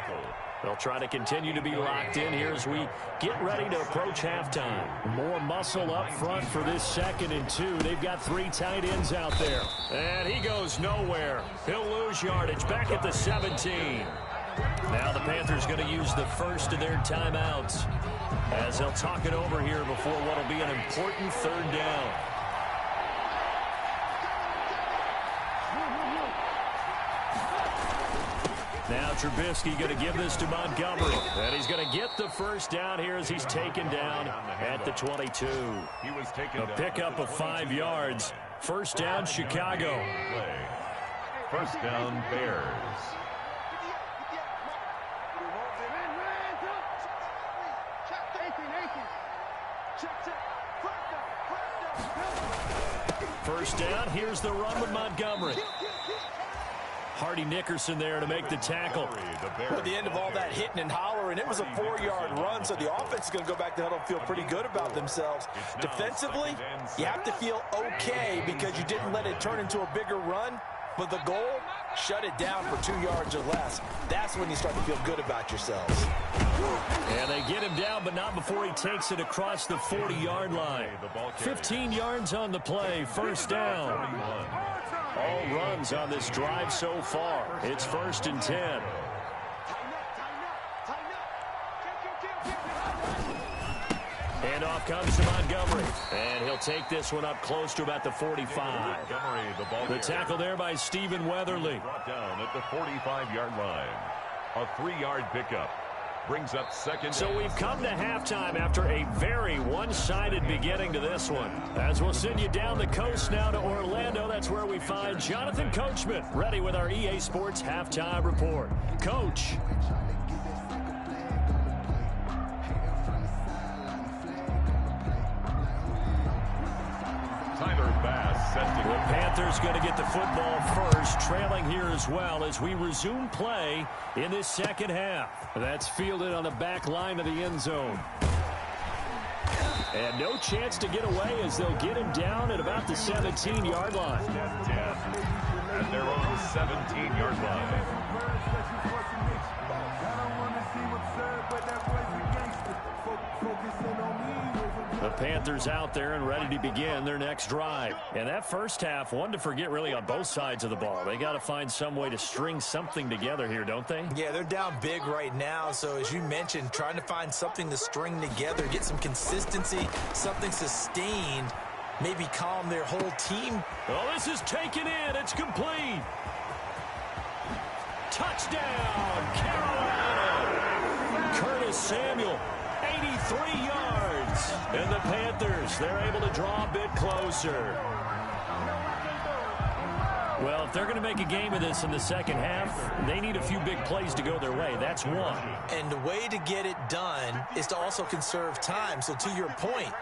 They'll try to continue to be locked in here as we get ready to approach halftime. More muscle up front for this 2nd and 2. They've got 3 tight ends out there. And he goes nowhere. He'll lose yardage back at the 17. Now the Panthers going to use the first of their timeouts as they'll talk it over here before what will be an important 3rd down. Now Trubisky going to give this to Montgomery. And he's going to get the first down here as he's taken down at the 22. He was taken down. A pickup of 5 yards. 1st down, Chicago. 1st down, Bears. first down. Here's the run with Montgomery. Hardy Nickerson there to make the tackle. At the end of all that hitting and hollering, it was a 4-yard run, so the offense is going to go back to huddle and feel pretty good about themselves. Defensively, you have to feel okay because you didn't let it turn into a bigger run, but the goal, shut it down for 2 yards or less. That's when you start to feel good about yourselves. And they get him down, but not before he takes it across the 40-yard line. 15 yards on the play, first down. All runs on this drive so far. It's 1st and 10. And off comes to Montgomery. And he'll take this one up close to about the 45. The tackle there by Stephen Weatherly. Brought down at the 45-yard line. A 3-yard pickup. Brings up 2nd. So we've come to halftime after a very one-sided beginning to this one. As we'll send you down the coast now to Orlando, that's where we find Jonathan Coachman, ready with our EA Sports Halftime Report. Coach. The Panthers going to get the football first, trailing here as well as we resume play in this second half. That's fielded on the back line of the end zone. And no chance to get away as they'll get him down at about the 17-yard line. At their own 17-yard line. The Panthers out there and ready to begin their next drive. And that first half, one to forget really on both sides of the ball. They got to find some way to string something together here, don't they? Yeah, they're down big right now. So as you mentioned, trying to find something to string together, get some consistency, something sustained, maybe calm their whole team. Oh, this is taken in. It's complete. Touchdown, Carolina. Curtis Samuel, 83 yards. And the Panthers, they're able to draw a bit closer. Well, if they're going to make a game of this in the second half, they need a few big plays to go their way. That's one. And the way to get it done is to also conserve time. So to your point,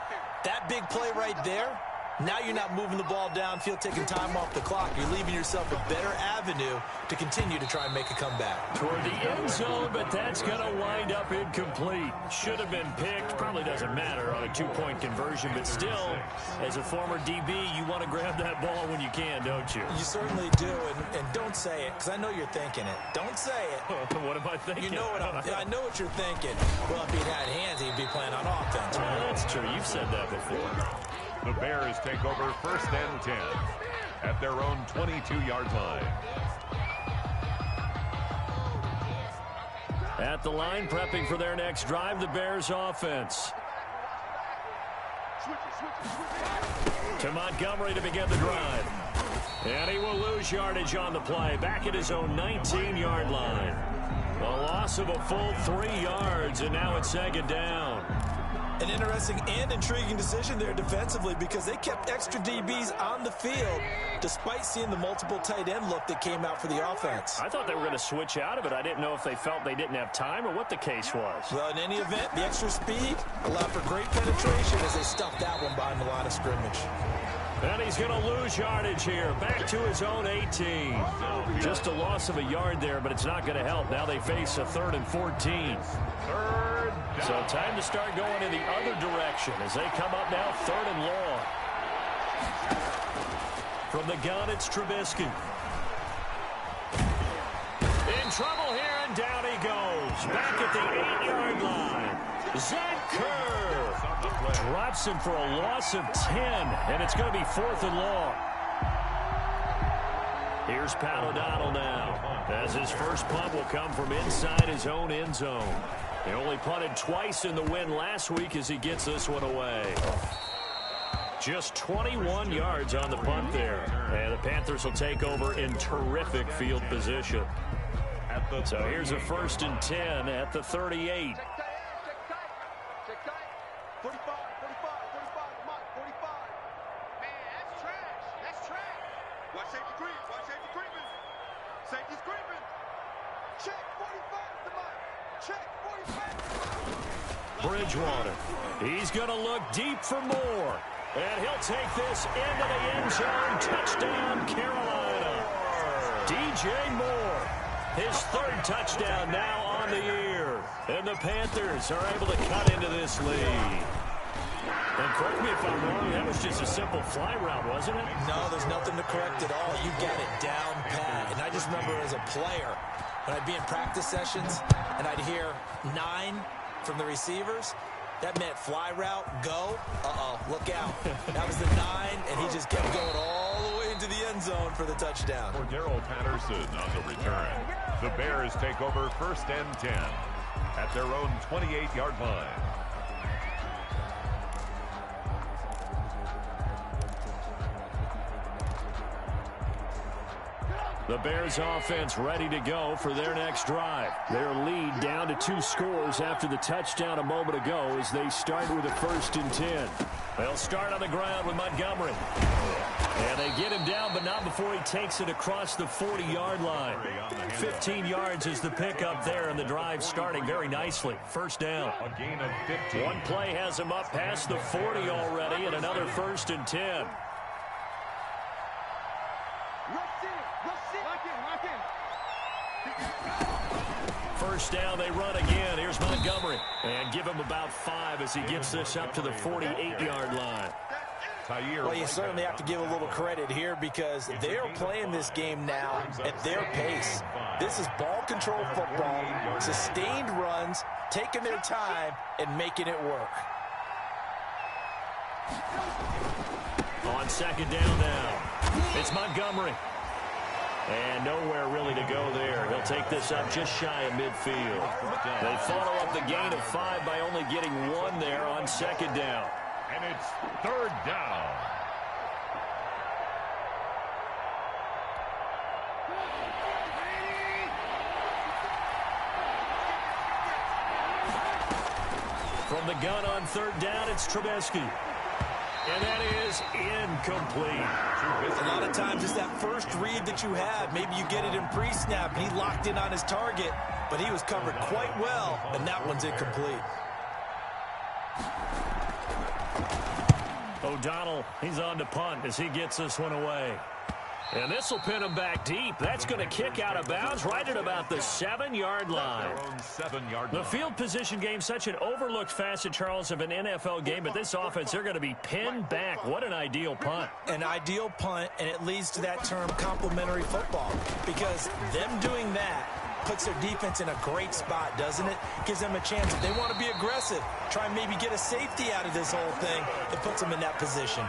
that big play right there, now you're not moving the ball downfield, taking time off the clock. You're leaving yourself a better avenue to continue to try and make a comeback. Toward the end zone, but that's going to wind up incomplete. Should have been picked. Probably doesn't matter on a two-point conversion, but still, as a former DB, you want to grab that ball when you can, don't you? You certainly do, and don't say it, because I know you're thinking it. Don't say it. What am I thinking? You know what I know what you're thinking. Well, if he'd had hands, he'd be playing on offense. Well, that's true. You've said that before. The Bears take over 1st and 10 at their own 22-yard line. At the line, prepping for their next drive, the Bears offense. To Montgomery to begin the drive. And he will lose yardage on the play, back at his own 19-yard line. A loss of a full 3 yards, and now it's 2nd down. An interesting and intriguing decision there defensively because they kept extra DBs on the field despite seeing the multiple tight end look that came out for the offense. I thought they were going to switch out of it. I didn't know if they felt they didn't have time or what the case was. Well, in any event, the extra speed allowed for great penetration as they stuffed that one behind the line of scrimmage. And he's going to lose yardage here. Back to his own 18. Just a loss of a yard there, but it's not going to help. Now they face a 3rd and 14. So time to start going in the other direction as they come up now 3rd and long. From the gun, it's Trubisky. In trouble here, and down he goes. Back at the 8-yard line. Zach Kerr drops him for a loss of 10, and it's going to be 4th and long. Here's Pat O'Donnell now, as his first punt will come from inside his own end zone. He only punted twice in the win last week as he gets this one away. Just 21 yards on the punt there. And the Panthers will take over in terrific field position. So here's a 1st and 10 at the 38. 45. Check 45 to Mike. Check 45. Bridgewater. He's going to look deep for more. And he'll take this into the end zone. Touchdown, Carolina. DJ Moore, his third touchdown now on the year. And the Panthers are able to cut into this lead. And correct me if I'm wrong, that was just a simple fly route, wasn't it? No, there's nothing to correct at all. You got it down pat. And I just remember as a player, when I'd be in practice sessions and I'd hear 9 from the receivers, that meant fly route, go. Uh-oh, look out. That was the 9, and he just kept going all the way into the end zone for the touchdown. For Darrell Patterson on the return. The Bears take over 1st and 10 at their own 28-yard line. The Bears offense ready to go for their next drive. Their lead down to 2 scores after the touchdown a moment ago as they start with a 1st and 10. They'll start on the ground with Montgomery. And they get him down, but not before he takes it across the 40-yard line. 15 yards is the pickup there, and the drive starting very nicely. 1st down. A gain of 15. One play has him up past the 40 already, and another 1st and 10. First down, they run again. Here's Montgomery. And give him about 5 as he gets this up to the 48-yard line. Well, you certainly have to give a little credit here because they're playing this game now at their pace. This is ball control football, sustained runs, taking their time, and making it work. On 2nd down now, it's Montgomery. And nowhere really to go there. He'll take this up just shy of midfield. They follow up the gain of 5 by only getting 1 there on 2nd down. And it's 3rd down. From the gun on 3rd down, it's Trubisky. And that is incomplete. A lot of times it's that first read that you have. Maybe you get it in pre-snap. He locked in on his target, but he was covered quite well, and that one's incomplete. O'Donnell, he's on to punt as he gets this one away. And this will pin him back deep. That's going to kick out of bounds right at about the 7-yard line. The field position game, such an overlooked facet, Charles, of an NFL game, but this offense, they're going to be pinned back. What an ideal punt. An ideal punt, and it leads to that term complementary football, because them doing that puts their defense in a great spot, doesn't it? Gives them a chance. If they want to be aggressive, try and maybe get a safety out of this whole thing, it puts them in that position.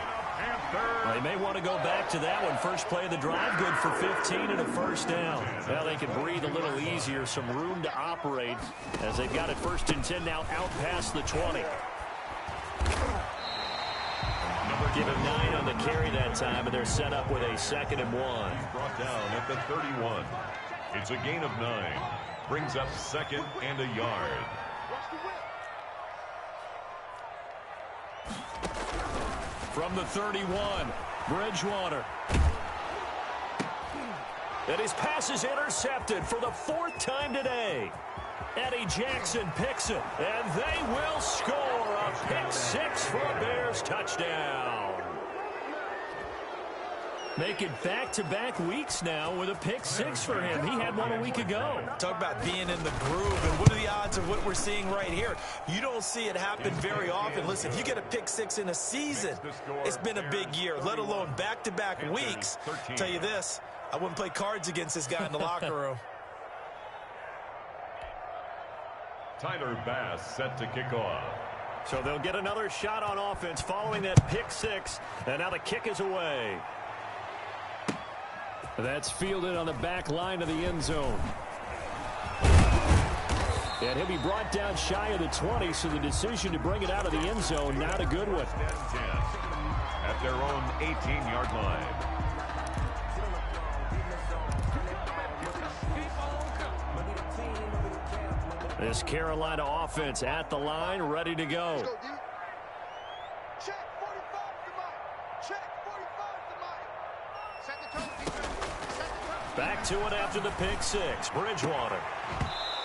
They may want to go back to that one. First play of the drive, good for 15 and a 1st down. Now they can breathe a little easier, some room to operate as they've got it 1st and 10 now out past the 20. Give him 9 on the carry that time, and they're set up with a 2nd and 1. He's brought down at the 31. It's a gain of 9. Brings up 2nd and a yard. From the 31, Bridgewater. And his pass is intercepted for the 4th time today. Eddie Jackson picks it, and they will score a pick 6 for a Bears touchdown. Make it back-to-back weeks now with a pick 6 for him. He had one a week ago. Talk about being in the groove, and what are the odds of what we're seeing right here? You don't see it happen very often. Listen, if you get a pick 6 in a season, it's been a big year, let alone back-to-back weeks. Tell you this, I wouldn't play cards against this guy in the locker room. Tyler Bass set to kick off. So they'll get another shot on offense following that pick 6, and now the kick is away. That's fielded on the back line of the end zone. And he'll be brought down shy of the 20, so the decision to bring it out of the end zone, not a good one. At their own 18-yard line. This Carolina offense at the line, ready to go. Back to it after the pick 6. Bridgewater.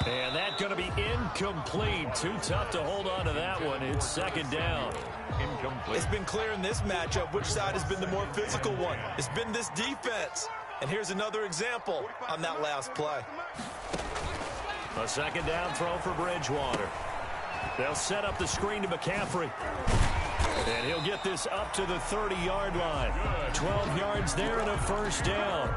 And that's going to be incomplete. Too tough to hold on to that one. It's second down. Incomplete. It's been clear in this matchup which side has been the more physical one. It's been this defense. And here's another example on that last play. A second down throw for Bridgewater. They'll set up the screen to McCaffrey. And he'll get this up to the 30-yard line. 12 yards there and a first down.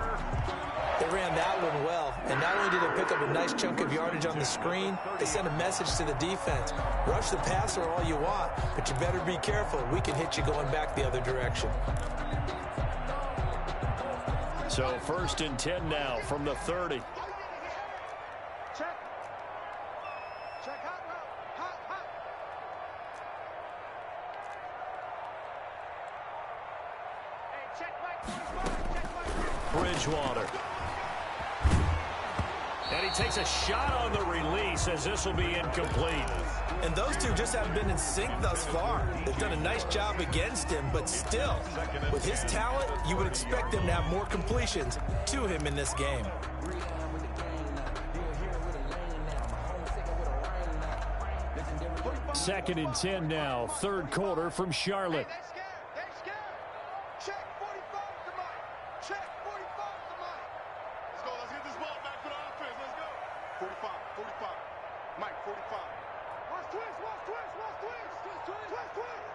They ran that one well, and not only did they pick up a nice chunk of yardage on the screen, they sent a message to the defense. Rush the passer all you want, but you better be careful. We can hit you going back the other direction. So 1st and 10 now from the 30. Check. Check hot route. Hot, hot. Hey, check Mike 45. Check Mike. Bridgewater. And he takes a shot on the release as this will be incomplete. And those two just haven't been in sync thus far. They've done a nice job against him, but still, with his talent, you would expect him to have more completions to him in this game. 2nd and 10 now, 3rd quarter from Charlotte. They're scared. Check 45 to Mike. Check 45 to Mike. Let's go. Let's get this ball back for the offense. Let's go. 45, 45. Mike, 45. Watch twist, watch twist, watch twist. Twist, twist, twist.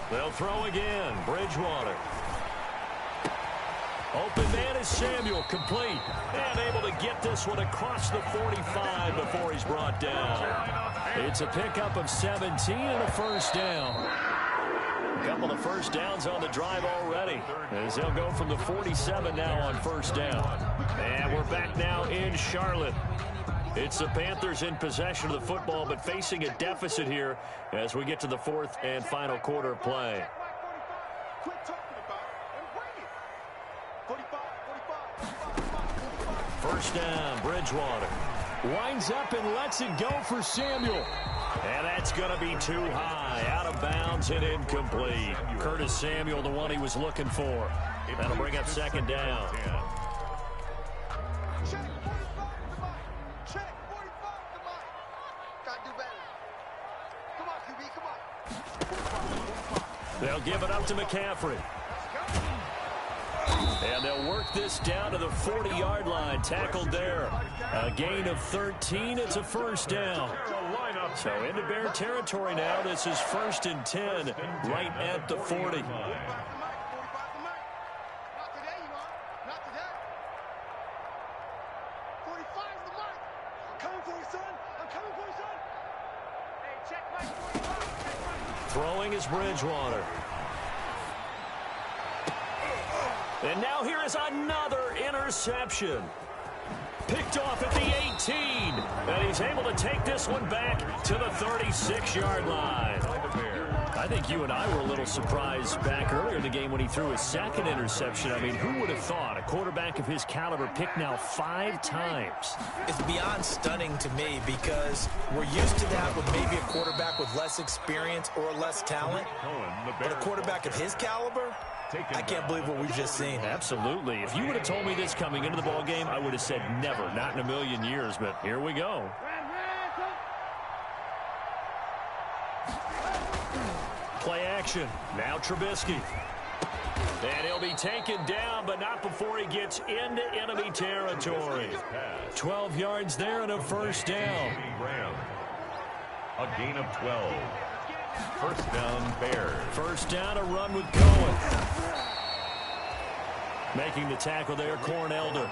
They'll throw again. Bridgewater. Open man is Samuel, complete. And able to get this one across the 45 before he's brought down. It's a pickup of 17 and a first down. A couple of first downs on the drive already, as they'll go from the 47 now on first down. And we're back now in Charlotte. It's the Panthers in possession of the football, but facing a deficit here as we get to the 4th and final quarter of play. Quit talking about it and bring it. 45. First down, Bridgewater. Winds up and lets it go for Samuel. And that's going to be too high, out of bounds and incomplete. Curtis Samuel, the one he was looking for. That'll bring up second down. Check 45 to Mike. Check 45 to Mike. Gotta do better. Come on, QB, come on. They'll give it up to McCaffrey. And they'll work this down to the 40-yard line. Tackled there. A gain of 13. It's a first down. So into Bear territory now. This is 1st and 10 right at the 40. Throwing is Bridgewater. And now here is another interception. Picked off at the 18. And he's able to take this one back to the 36-yard line. I think you and I were a little surprised back earlier in the game when he threw his 2nd interception. I mean, who would have thought a quarterback of his caliber picked now 5 times? It's beyond stunning to me because we're used to that with maybe a quarterback with less experience or less talent. But a quarterback of his caliber, I can't believe what we've just seen. Absolutely. If you would have told me this coming into the ball game, I would have said never, not in a million years. But here we go. Play action. Now Trubisky. And he'll be taken down, but not before he gets into enemy territory. 12 yards there and a first down. A gain of 12. First down, Bears. First down, a run with Cohen. Making the tackle there, Corn Elder.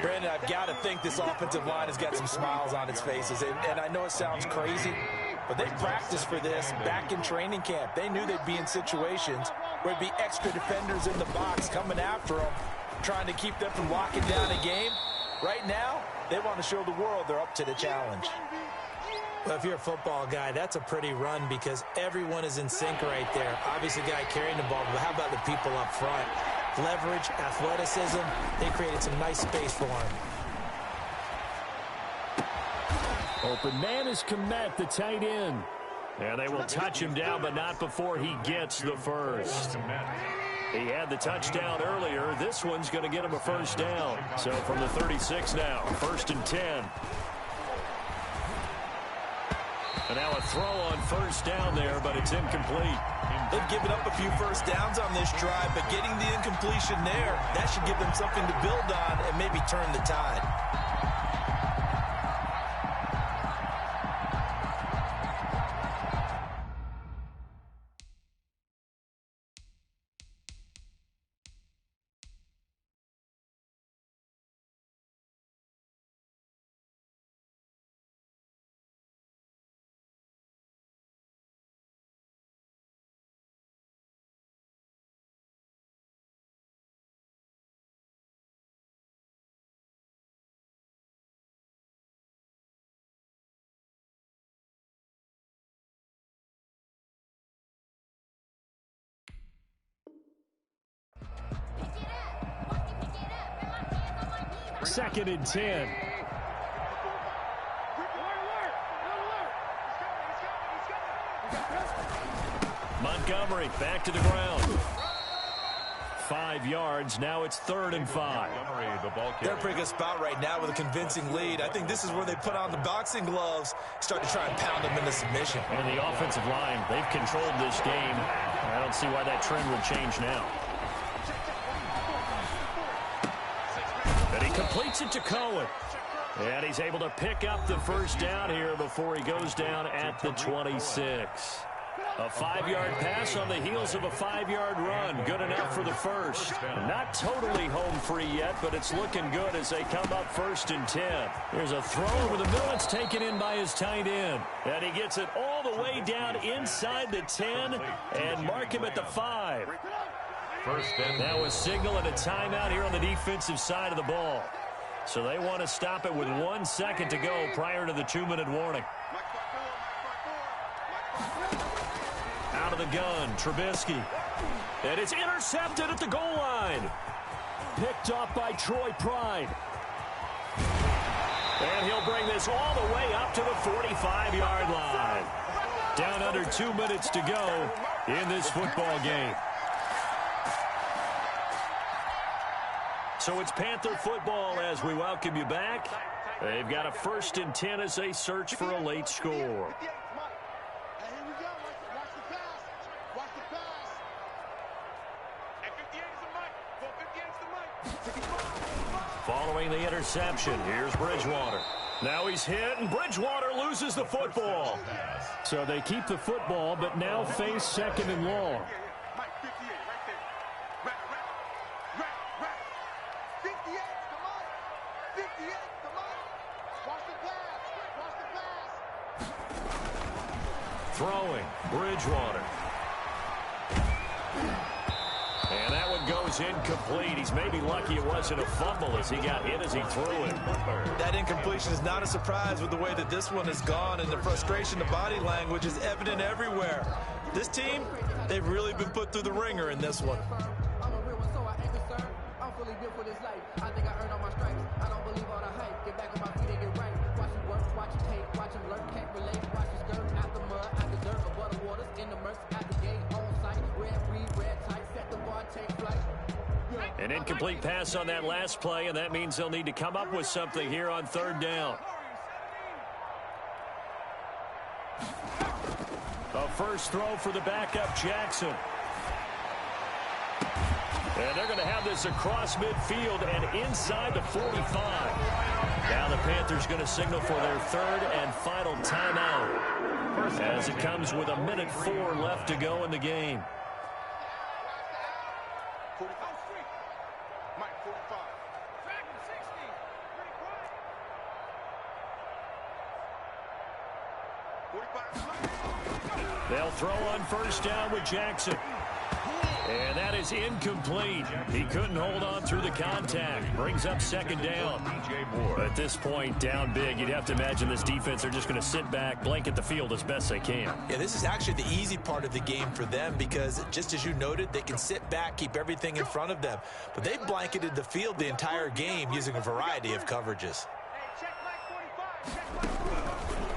Brandon, I've got to think this offensive line has got some smiles on its faces. And I know it sounds crazy, but they practiced for this back in training camp. They knew they'd be in situations where there'd be extra defenders in the box coming after them, trying to keep them from locking down a game. Right now, they want to show the world they're up to the challenge. Well, if you're a football guy, that's a pretty run because everyone is in sync right there. Obviously, the guy carrying the ball, but how about the people up front? Leverage, athleticism, they created some nice space for him. Open man is Komet, the tight end. And they will touch him down, but not before he gets the first. He had the touchdown earlier. This one's going to get him a first down. So from the 36 now, 1st and 10. And now a throw on first down there, but it's incomplete. They've given up a few first downs on this drive, but getting the incompletion there, that should give them something to build on and maybe turn the tide. Second and 10. Montgomery back to the ground. 5 yards. Now it's 3rd and 5. They're in a pretty good spot right now with a convincing lead. I think this is where they put on the boxing gloves, start to try and pound them into submission. And the offensive line, they've controlled this game. I don't see why that trend would change now. And he completes it to Cohen. And he's able to pick up the first down here before he goes down at the 26. A 5-yard pass on the heels of a 5-yard run. Good enough for the first. Not totally home free yet, but it's looking good as they come up 1st and 10. There's a throw over the middle. It's taken in by his tight end. And he gets it all the way down inside the 10 and mark him at the 5. Now a signal and a timeout here on the defensive side of the ball. So they want to stop it with 1 second to go prior to the 2-minute warning. Out of the gun, Trubisky. And it's intercepted at the goal line. Picked off by Troy Pride. And he'll bring this all the way up to the 45-yard line. Down under 2 minutes to go in this football game. So it's Panther football as we welcome you back. They've got a 1st and 10 as they search for a late score. Following the interception, here's Bridgewater. Now he's hit, and Bridgewater loses the football. So they keep the football, but now face 2nd and long. Throwing, Bridgewater. And that one goes incomplete. He's maybe lucky it wasn't a fumble as he got hit as he threw it. That incompletion is not a surprise with the way that this one has gone, and the frustration, the body language is evident everywhere. This team, they've really been put through the ringer in this one. An incomplete pass on that last play, and that means they'll need to come up with something here on 3rd down. A first throw for the backup, Jackson. And they're going to have this across midfield and inside the 45. Now the Panthers going to signal for their 3rd and final timeout as it comes with 1:04 left to go in the game. They'll throw on 1st down with Jackson. And that is incomplete. He couldn't hold on through the contact. Brings up 2nd down. At this point, down big, you'd have to imagine this defense are just going to sit back, blanket the field as best they can. Yeah, this is actually the easy part of the game for them because, just as you noted, they can sit back, keep everything in front of them. But they've blanketed the field the entire game using a variety of coverages.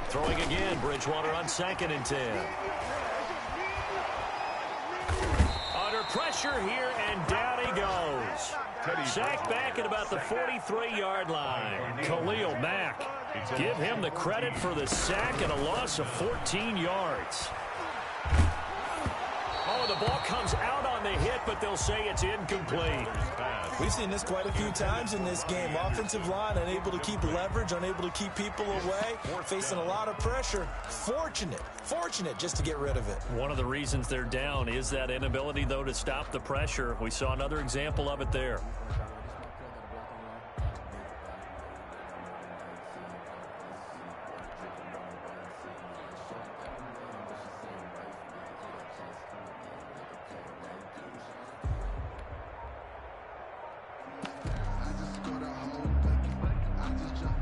Throwing again, Bridgewater on 2nd and 10. Under pressure here, and down he goes. Sacked back at about the 43-yard line. Khalil Mack, give him the credit for the sack and a loss of 14 yards. Oh, the ball comes out on the hit, but they'll say it's incomplete. We've seen this quite a few times in this game. Offensive line unable to keep leverage, unable to keep people away, facing a lot of pressure. Fortunate just to get rid of it. One of the reasons they're down is that inability, though, to stop the pressure. We saw another example of it there.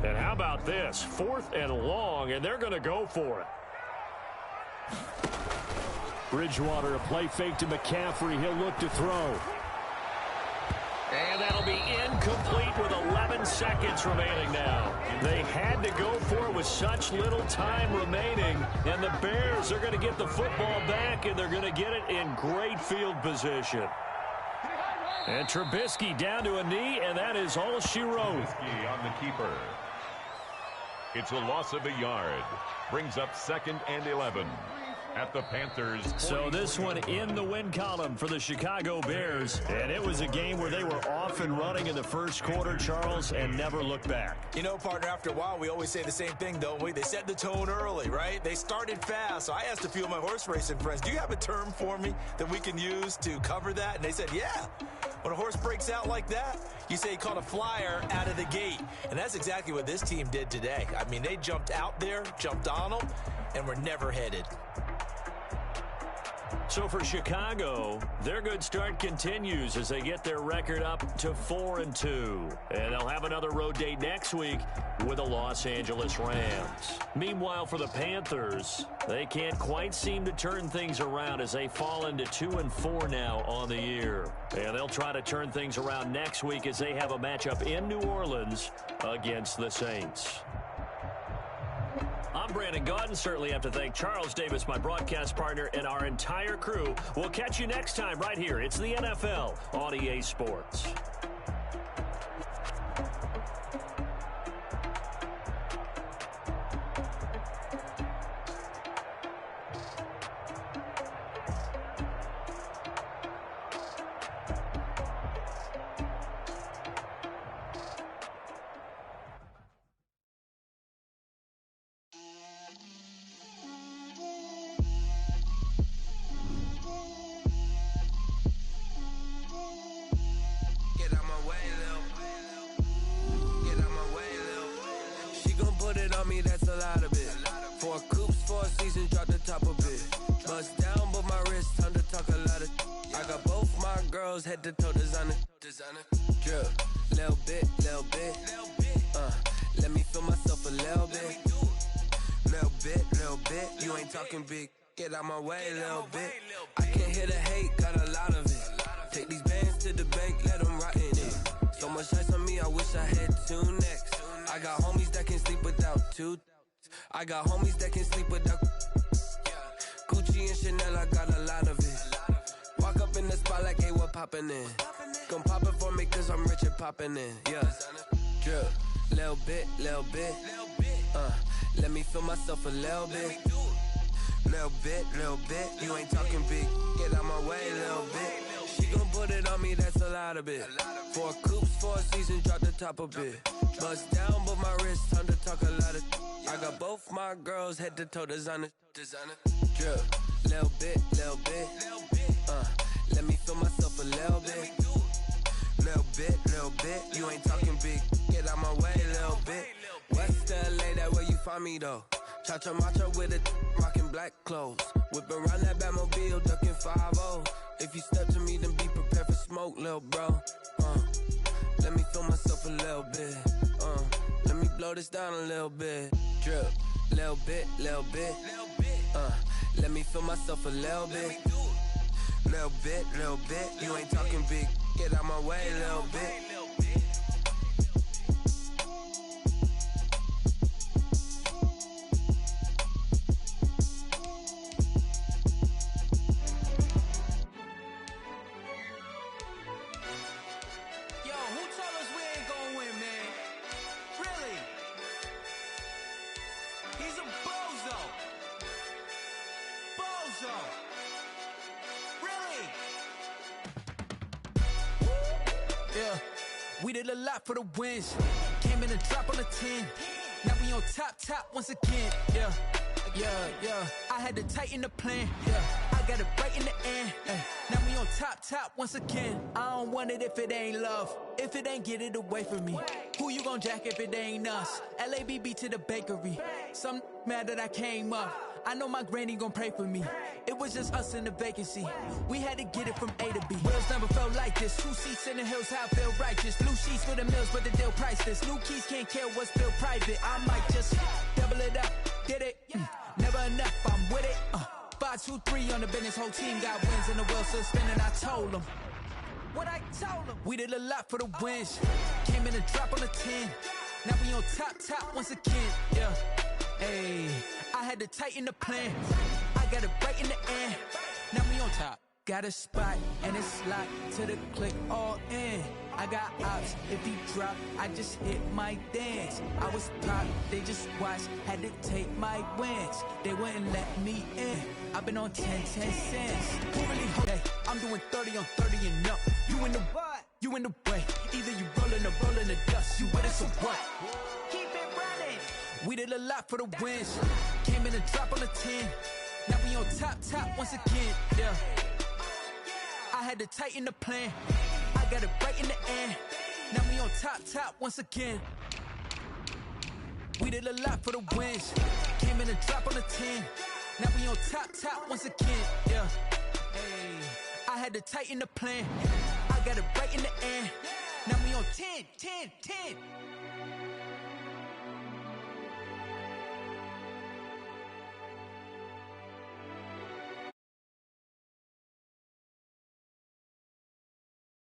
And how about this? 4th and long, and they're going to go for it. Bridgewater, a play fake to McCaffrey. He'll look to throw. And that'll be incomplete with 11 seconds remaining now. They had to go for it with such little time remaining. And the Bears are going to get the football back, and they're going to get it in great field position. And Trubisky down to a knee, and that is all she wrote. Trubisky on the keeper. It's a loss of a yard. Brings up 2nd and 11 at the Panthers. So this one in the win column for the Chicago Bears. And it was a game where they were off and running in the first quarter, Charles, and never looked back. You know, partner, after a while, we always say the same thing, don't we? They set the tone early, right? They started fast. So I asked a few of my horse racing friends, do you have a term for me that we can use to cover that? And they said, yeah. When a horse breaks out like that, you say he caught a flyer out of the gate. And that's exactly what this team did today. I mean, they jumped out there, jumped on them, and were never headed. So for Chicago, their good start continues as they get their record up to 4-2. And they'll have another road day next week with the Los Angeles Rams. Meanwhile, for the Panthers, they can't quite seem to turn things around as they fall into 2-4 now on the year. And they'll try to turn things around next week as they have a matchup in New Orleans against the Saints. I'm Brandon Gaudin. Certainly have to thank Charles Davis, my broadcast partner, and our entire crew. We'll catch you next time right here. It's the NFL on EA Sports. Head to toe designer, drip, little bit, let me feel myself a little bit, you ain't talking big, get out my way, little bit, I can't hear the hate, got a lot of it, take these bands to the bank, let them rot in it, so much ice on me, I wish I had 2 necks, I got homies that can sleep without 2, I got homies that can sleep without, Gucci and Chanel, I got a lot of it. Walk up in the spot like, hey, what poppin' in? Gon' pop it for me cause I'm rich and poppin' in, yeah. Drip, little bit, let me feel myself a little bit. Little bit, you ain't talking big, get out my way, little bit. She gon' put it on me, that's a lot of it. 4 coops, 4 seasons, drop the top a bit. Bust down, but my wrist, time to talk a lot of. I got both my girls, head to toe designer. Drip, little bit, let me feel myself a little bit. Little bit, you ain't talking big, get out my way, little bit. West LA, that where you find me though. Cha-cha matcha with it, rockin' black clothes. Whip around that Batmobile, ducking 5-0. If you step to me, then be prepared for smoke, little bro. Let me feel myself a little bit. Let me blow this down a little bit. Drip, little bit. Let me feel myself a little bit. Little bit, you ain't talking big, get out my way, little bit. We did a lot for the wins. Came in a drop on the 10. Now we on top once again. Yeah. I had to tighten the plan. Yeah. I got it right in the end. Now we on top once again. I don't want it if it ain't love. If it ain't, get it away from me. Who you gon' jack if it ain't us? LABB to the bakery. Some mad that I came up. I know my granny gon' pray for me. It was just us in the vacancy. We had to get it from A to B. Wheels never felt like this. 2 seats in the hills, how I feel righteous. Blue sheets for the mills, but the deal priceless. New keys can't care what's still private. I might just double it up. Did it? Never enough, I'm with it. 5, 2, 3 on the business. Whole team got wins and the wheels still spinning. I told them what I told them. We did a lot for the wins. Came in a drop on the 10. Now we on top once again. Yeah. Hey, I had to tighten the plan. I got it right in the end. Now we on top. Got a spot and it's locked to the click all in. I got ops, if he drop, I just hit my dance. I was top, they just watched, had to take my wins. They wouldn't let me in. I've been on 10 cents. Who really hold that? I'm doing 30 on 30 and up. You in the what? You in the way. Either you rollin' or rollin' the dust. You with us or what? Keep it running. We did a lot for the wins. Came in a drop on the 10. Now we on top once again. Yeah. I had to tighten the plan. I got it right in the end. Now we on top once again. We did a lot for the wins. Came in a drop on the 10. Now we on top once again. Yeah. Hey, I had to tighten the plan. I got it right in the end. Now we on 10.